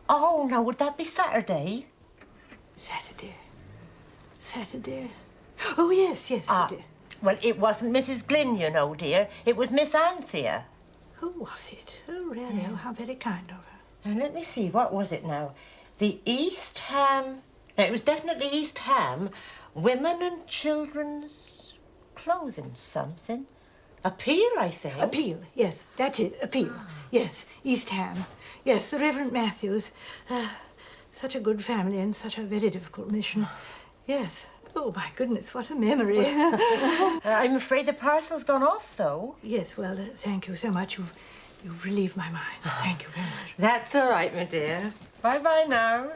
Oh, now, would that be Saturday? Saturday. Saturday. Oh, yes, Saturday. Well, it wasn't Mrs. Glynn, you know, dear. It was Miss Anthea. Who was it? Oh, really? Oh, how very kind of her. Now, let me see. What was it now? The East Ham... No, it was definitely East Ham. Women and Children's Clothing something. Appeal, I think. Appeal, yes, that's it, Appeal. Yes, East Ham. Yes, the Reverend Matthews. Such a good family and such a very difficult mission. Yes. Oh, my goodness, what a memory. I'm afraid the parcel's gone off, though. Yes, well, thank you so much. You've relieved my mind. Thank you very much. That's all right, my dear. Bye-bye now.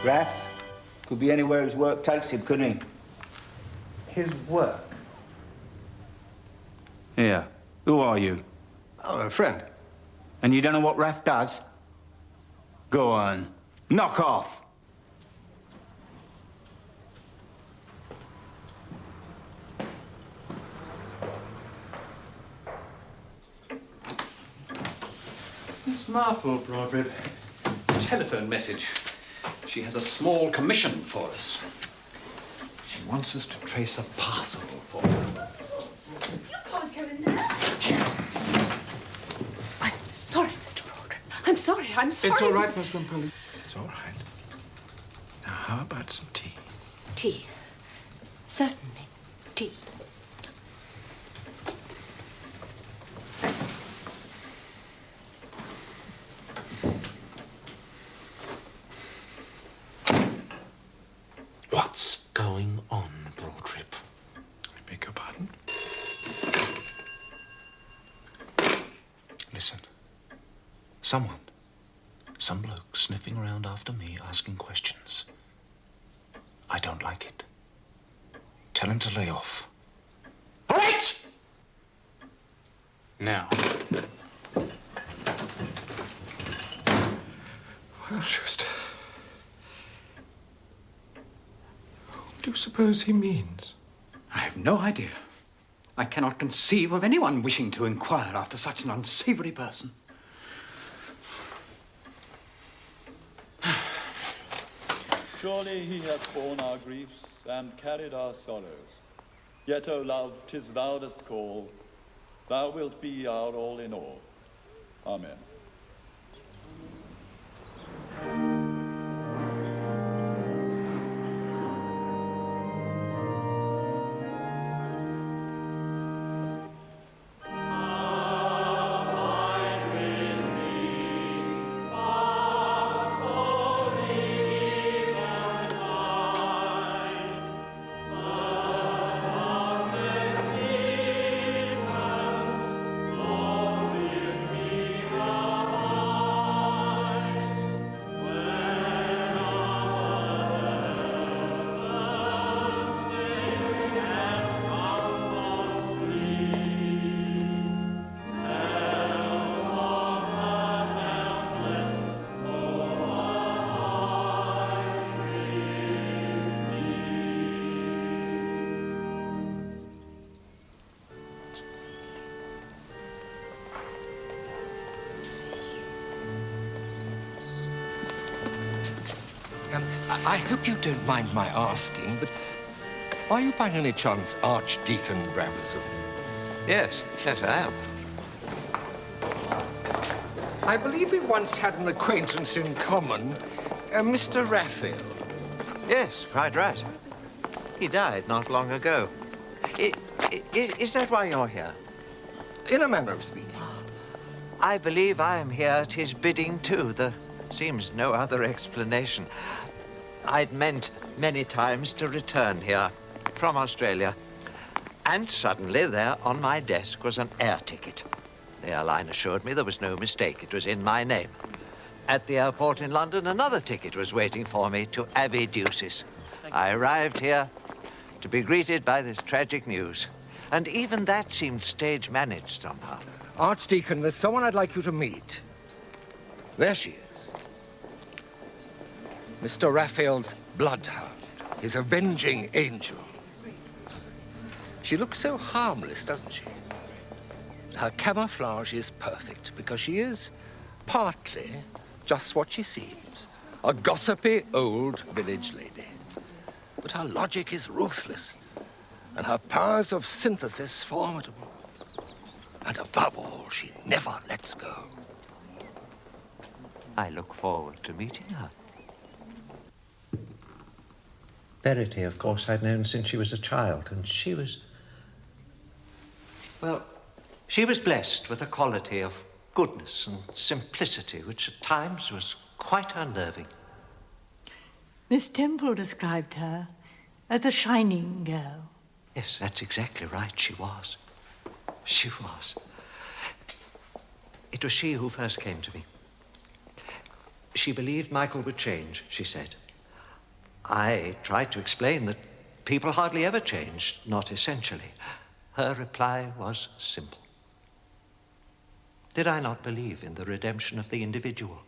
Raph could be anywhere his work takes him, couldn't he? His work? Yeah. Who are you? Oh, a friend. And you don't know what Raph does? Go on. Knock off. Miss Marple, Broadrib. Telephone message. She has a small commission for us. She wants us to trace a parcel for her. You can't go in there. I'm sorry, Mr. Broadrib. I'm sorry. It's all right, Miss Wimpole. It's all right. Now, how about some tea? Tea. Certainly. Tea. What's going on, Broadrib? I beg your pardon? Listen. Some bloke sniffing around after me, asking questions. I don't like it. Tell him to lay off. All right! Now. Well, just... whom do you suppose he means? I have no idea. I cannot conceive of anyone wishing to inquire after such an unsavory person. Surely he hath borne our griefs and carried our sorrows. Yet, O love, 'tis thou dost call. Thou wilt be our all in all. Amen. Lord, with me. I hope you don't mind my asking, but are you by any chance Archdeacon Brabazon? Yes, I am. I believe we once had an acquaintance in common, Mr. Raphael. Yes, quite right. He died not long ago. Is that why you're here? In a manner of speaking. I believe I am here at his bidding, too. There seems no other explanation. I'd meant many times to return here from Australia. And suddenly, there on my desk was an air ticket. The airline assured me there was no mistake. It was in my name. At the airport in London, another ticket was waiting for me to Abbey Deuces. I arrived here to be greeted by this tragic news. And even that seemed stage-managed somehow. Archdeacon, there's someone I'd like you to meet. There she is. Mr. Raphael's bloodhound, his avenging angel. She looks so harmless, doesn't she? Her camouflage is perfect because she is partly just what she seems, a gossipy old village lady. But her logic is ruthless, and her powers of synthesis formidable. And above all, she never lets go. I look forward to meeting her. Verity, of course, I'd known since she was a child, and she was... well, she was blessed with a quality of goodness and simplicity, which at times was quite unnerving. Miss Temple described her as a shining girl. Yes, that's exactly right, she was. She was. It was she who first came to me. She believed Michael would change, she said. I tried to explain that people hardly ever changed, not essentially. Her reply was simple. Did I not believe in the redemption of the individual?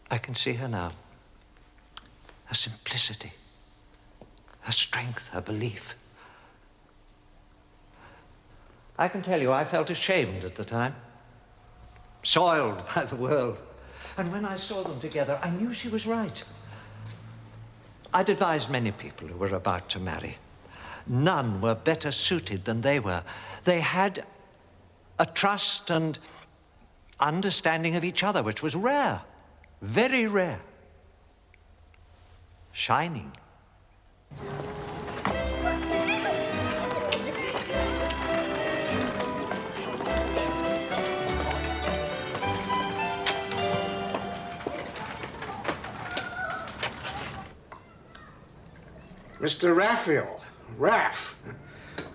I can see her now. Her simplicity, her strength, her belief. I can tell you, I felt ashamed at the time, soiled by the world. And when I saw them together, I knew she was right. I'd advised many people who were about to marry. None were better suited than they were. They had a trust and understanding of each other, which was rare, very rare. Shining. Mr. Raphael. Raff.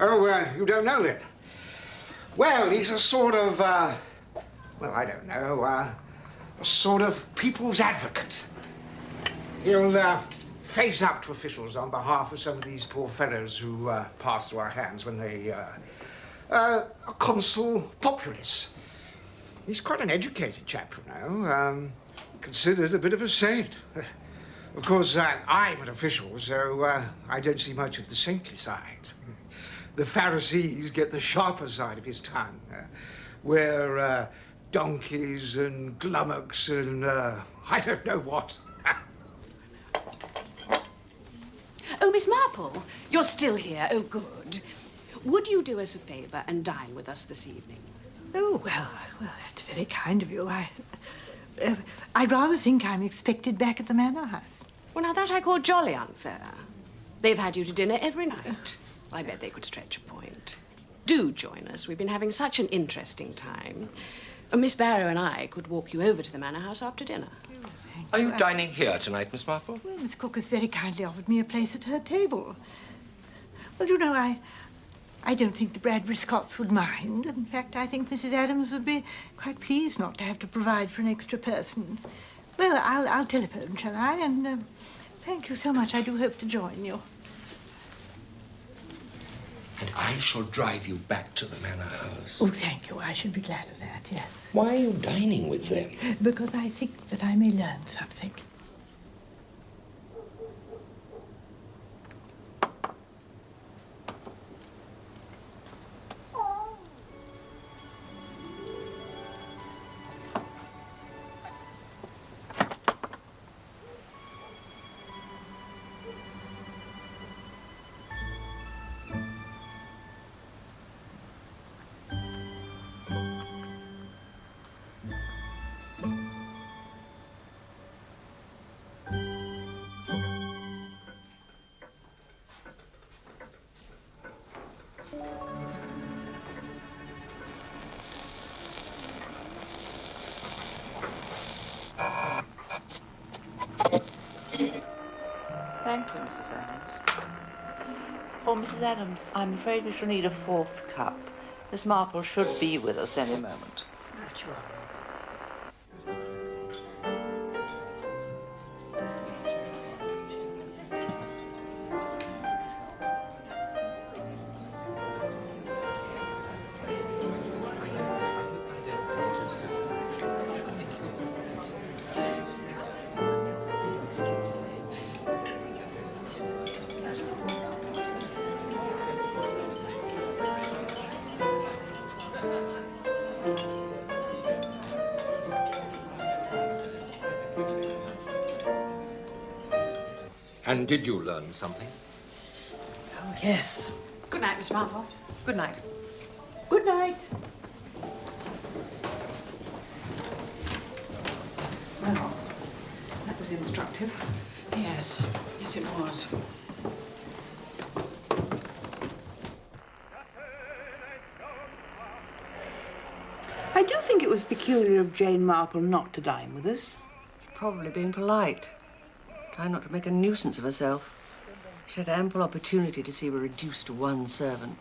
Oh, you don't know him? Well, he's a sort of, well, I don't know, a sort of people's advocate. He'll face up to officials on behalf of some of these poor fellows who pass through our hands when they are consul populists. He's quite an educated chap, you know, considered a bit of a saint. Of course, I'm an official, so I don't see much of the saintly side. The Pharisees get the sharper side of his tongue, where donkeys and glummox and I don't know what. Oh, Miss Marple, you're still here. Oh, good. Would you do us a favour and dine with us this evening? Oh, well, that's very kind of you. I'd rather think I'm expected back at the Manor House. Well, now that I call jolly unfair. They've had you to dinner every night. I bet they could stretch a point. Do join us. We've been having such an interesting time. Miss Barrow and I could walk you over to the Manor House after dinner. Are you dining here tonight, Miss Marple? Well, Miss Cook has very kindly offered me a place at her table. Well, you know, I don't think the Bradbury Scotts would mind. In fact, I think Mrs. Adams would be quite pleased not to have to provide for an extra person. Well, I'll telephone, shall I? And thank you so much. I do hope to join you. And I shall drive you back to the Manor House. Oh, thank you. I should be glad of that, yes. Why are you dining with them? Because I think that I may learn something. Mrs. Adams. Oh, Mrs. Adams, I'm afraid we shall need a fourth cup. Miss Marple should be with us any moment. Right you are. And did you learn something? Oh, yes. Good night, Miss Marple. Good night. Good night. Well, that was instructive. Yes. Yes, it was. I do think it was peculiar of Jane Marple not to dine with us. Probably being polite. Trying not to make a nuisance of herself. She had ample opportunity to see we're reduced to one servant.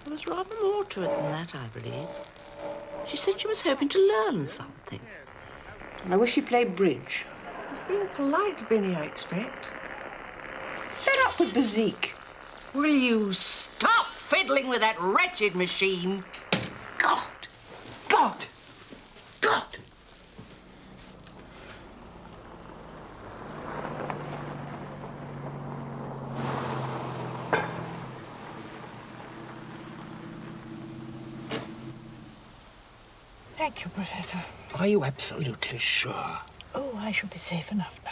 There was rather more to it than that, I believe. She said she was hoping to learn something. I wish she played bridge. Being polite, Binny, I expect. Fed up with Bezique. Will you stop fiddling with that wretched machine? God! God! God! Thank you, Professor. Are you absolutely sure? Oh, I shall be safe enough now.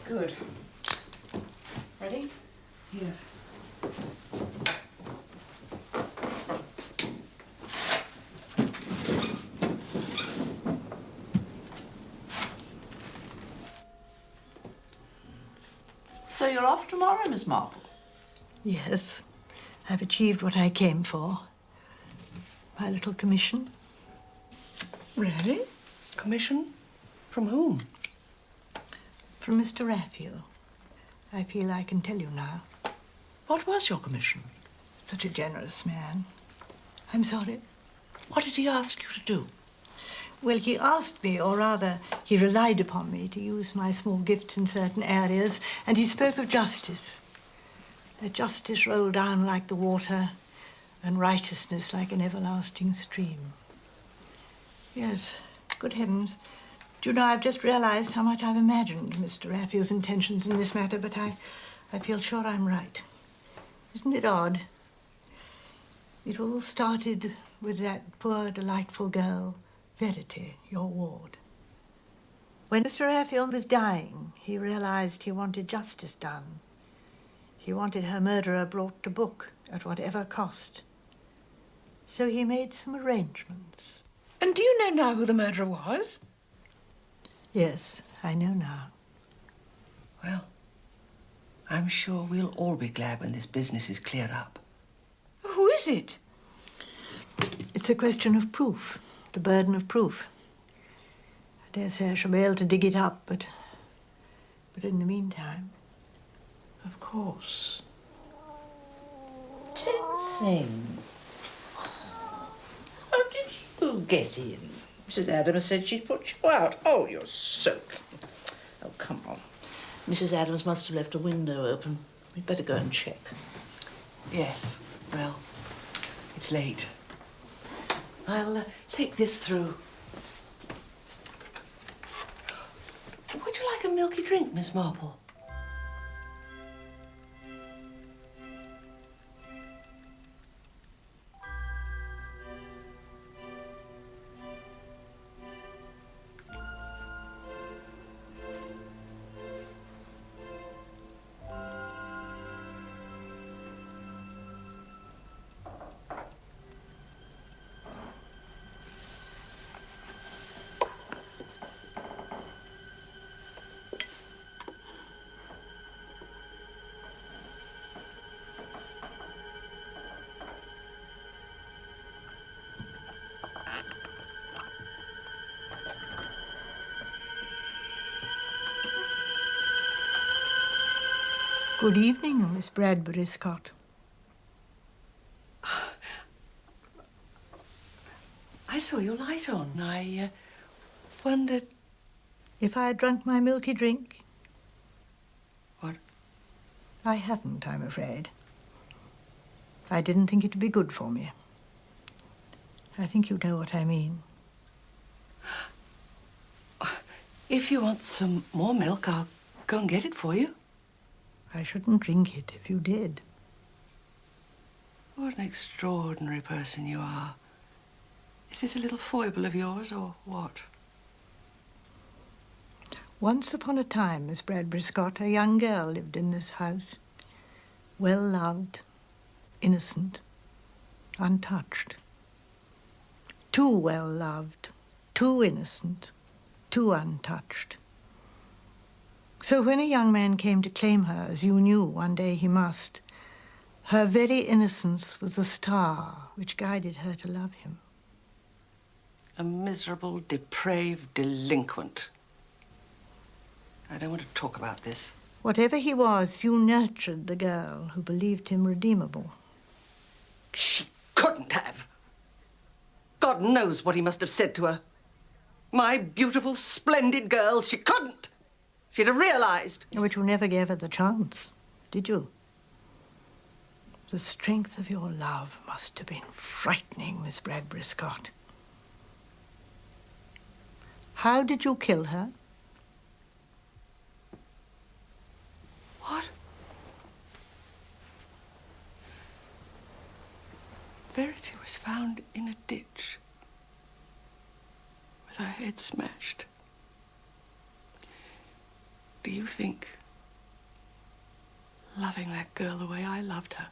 Good. Ready? Yes. So you're off tomorrow, Miss Marple? Yes. I've achieved what I came for. My little commission. Really? Commission? From whom? From Mr. Raphael. I feel I can tell you now. What was your commission? Such a generous man. I'm sorry. What did he ask you to do? Well, he asked me, or rather, he relied upon me to use my small gifts in certain areas, and he spoke of justice. That justice rolled down like the water, and righteousness like an everlasting stream. Yes, good heavens. Do you know, I've just realized how much I've imagined Mr. Raphael's intentions in this matter, but I feel sure I'm right. Isn't it odd? It all started with that poor, delightful girl, Verity, your ward. When Mr. Raphael was dying, he realized he wanted justice done. He wanted her murderer brought to book at whatever cost. So he made some arrangements. And do you know now who the murderer was? Yes, I know now. Well, I'm sure we'll all be glad when this business is cleared up. Who is it? It's a question of proof, the burden of proof. I dare say I shall be able to dig it up, but in the meantime... Of course. Tensing. How did you get in? Mrs. Adams said she'd put you out. Oh, you're soaking. Oh, come on. Mrs. Adams must have left a window open. We'd better go and check. Yes, well, it's late. I'll take this through. Would you like a milky drink, Miss Marple? Good evening, Miss Bradbury Scott. I saw your light on. I wondered... If I had drunk my milky drink? What? I haven't, I'm afraid. I didn't think it'd be good for me. I think you know what I mean. If you want some more milk, I'll go and get it for you. I shouldn't drink it if you did. What an extraordinary person you are. Is this a little foible of yours, or what? Once upon a time, Miss Bradbury Scott, a young girl lived in this house. Well-loved, innocent, untouched. Too well-loved, too innocent, too untouched. So when a young man came to claim her, as you knew one day he must, her very innocence was the star which guided her to love him. A miserable, depraved delinquent. I don't want to talk about this. Whatever he was, you nurtured the girl who believed him redeemable. She couldn't have. God knows what he must have said to her. My beautiful, splendid girl, she couldn't. She'd have realized. But you never gave her the chance, did you? The strength of your love must have been frightening, Miss Bradbury Scott. How did you kill her? What? Verity was found in a ditch with her head smashed. Do you think, loving that girl the way I loved her,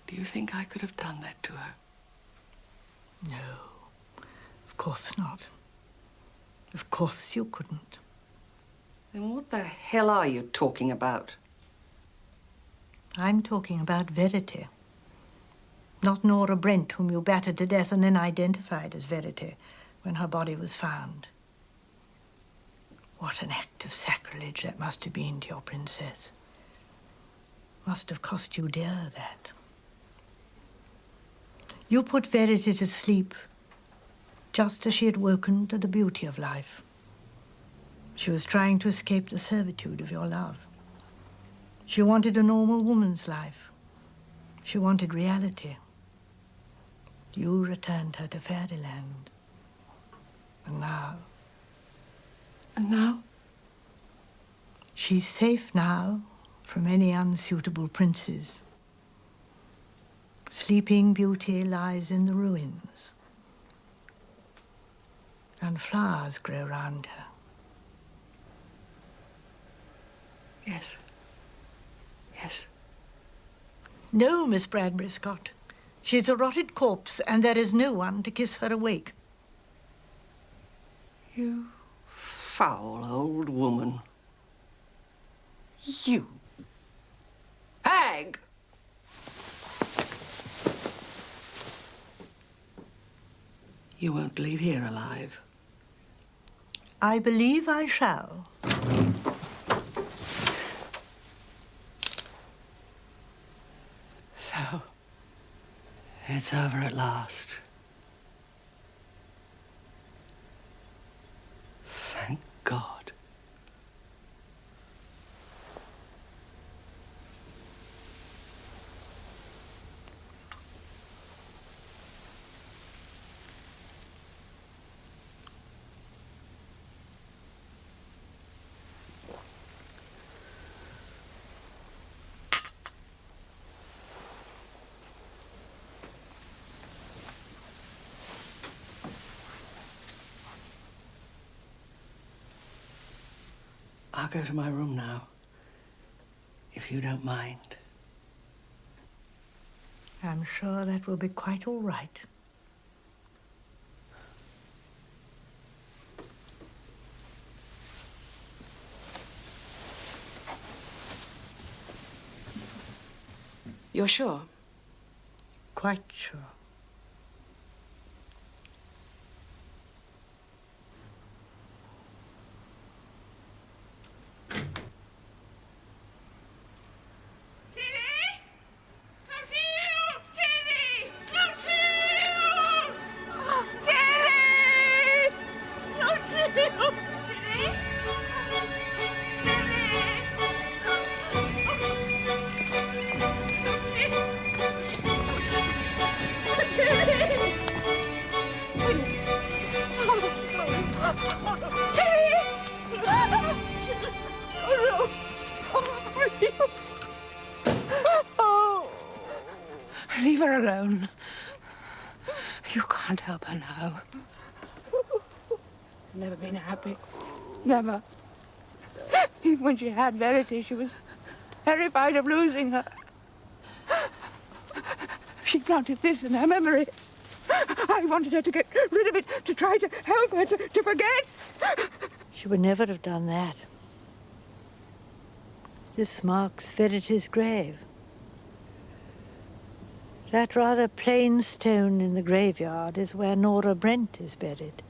do you think I could have done that to her? No, of course not. Of course you couldn't. Then what the hell are you talking about? I'm talking about Verity. Not Nora Brent, whom you battered to death and then identified as Verity when her body was found. What an act of sacrilege that must have been to your princess. Must have cost you dear, that. You put Verity to sleep just as she had woken to the beauty of life. She was trying to escape the servitude of your love. She wanted a normal woman's life. She wanted reality. You returned her to fairyland. And now... And now? She's safe now from any unsuitable princes. Sleeping Beauty lies in the ruins. And flowers grow round her. Yes. Yes. No, Miss Bradbury Scott. She's a rotted corpse, and there is no one to kiss her awake. You foul old woman. You hag! You won't leave here alive. I believe I shall. So, it's over at last. Thank God. I'll go to my room now, if you don't mind. I'm sure that will be quite all right. You're sure? Quite sure. her alone. You can't help her now. Never been happy. Never. Even when she had Verity, she was terrified of losing her. She planted this in her memory. I wanted her to get rid of it, to try to help her to forget. She would never have done that. This marks Verity's grave. That rather plain stone in the graveyard is where Nora Brent is buried.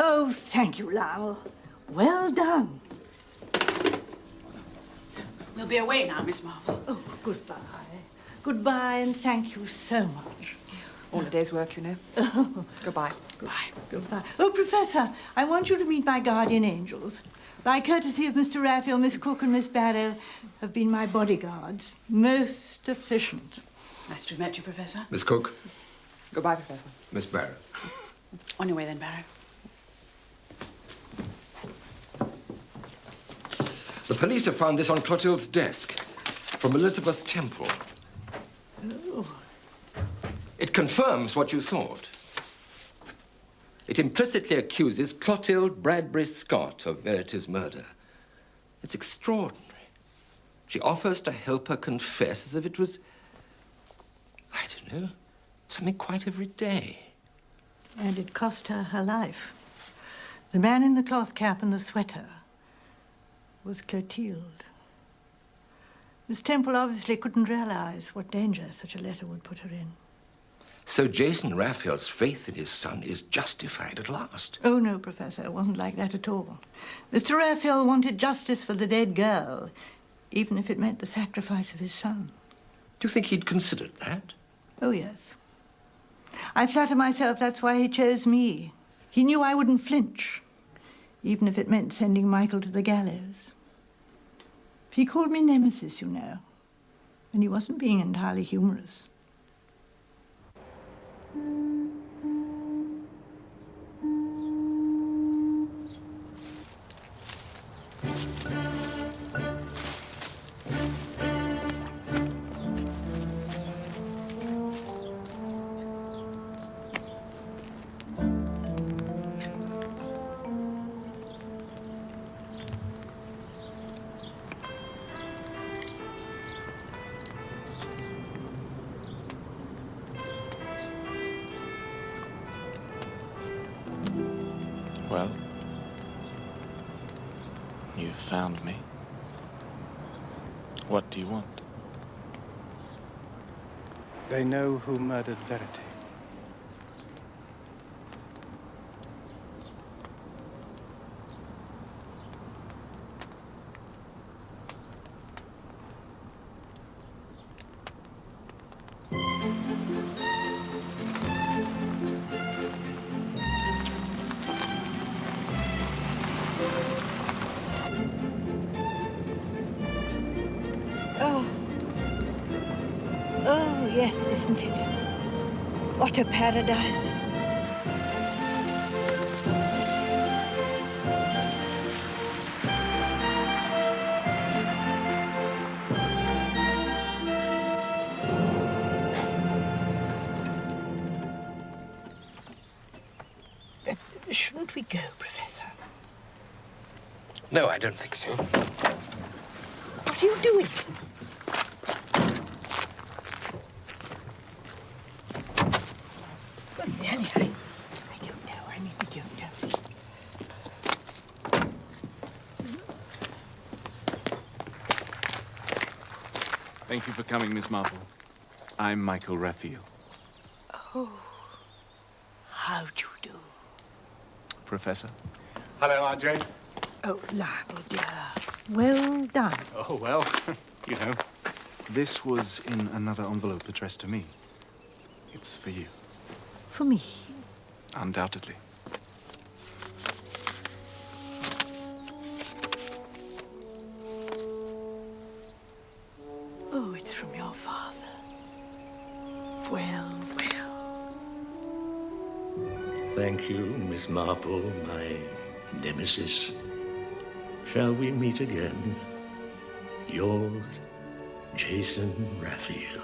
Oh, thank you, Lyle. Well done. We'll be away now, Miss Marple. Oh, goodbye. Goodbye, and thank you so much. All a day's work, you know. Goodbye. Goodbye. Goodbye. Oh, Professor, I want you to meet my guardian angels. By courtesy of Mr. Raphael, Miss Cook and Miss Barrow have been my bodyguards. Most efficient. Nice to have met you, Professor. Miss Cook. Goodbye, Professor. Miss Barrow. On your way then, Barrow. The police have found this on Clotilde's desk from Elizabeth Temple. Oh. It confirms what you thought. It implicitly accuses Clotilde Bradbury Scott of Verity's murder. It's extraordinary. She offers to help her confess as if it was, I don't know, something quite everyday. And it cost her her life. The man in the cloth cap and the sweater was Clotilde. Miss Temple obviously couldn't realize what danger such a letter would put her in. So Jason Raphael's faith in his son is justified at last. Oh, no, Professor. It wasn't like that at all. Mr. Raphael wanted justice for the dead girl, even if it meant the sacrifice of his son. Do you think he'd considered that? Oh, yes. I flatter myself that's why he chose me. He knew I wouldn't flinch, even if it meant sending Michael to the gallows. He called me Nemesis, you know, and he wasn't being entirely humorous. Well, you've found me. What do you want? They know who murdered Verity. Oh, yes, isn't it? What a paradise. Shouldn't we go, Professor? No, I don't think so. What are you doing? Really, I don't know. I don't know. Thank you for coming, Miss Marple. I'm Michael Raphael. Oh, how do you do? Professor? Hello, Aunt Jane. Oh, Lionel, dear. Well done. Oh, well, you know. This was in another envelope addressed to me. It's for you. For me? Undoubtedly. Oh, it's from your father. Well, well. Thank you, Miss Marple, my nemesis. Shall we meet again? Yours, Jason Raphael.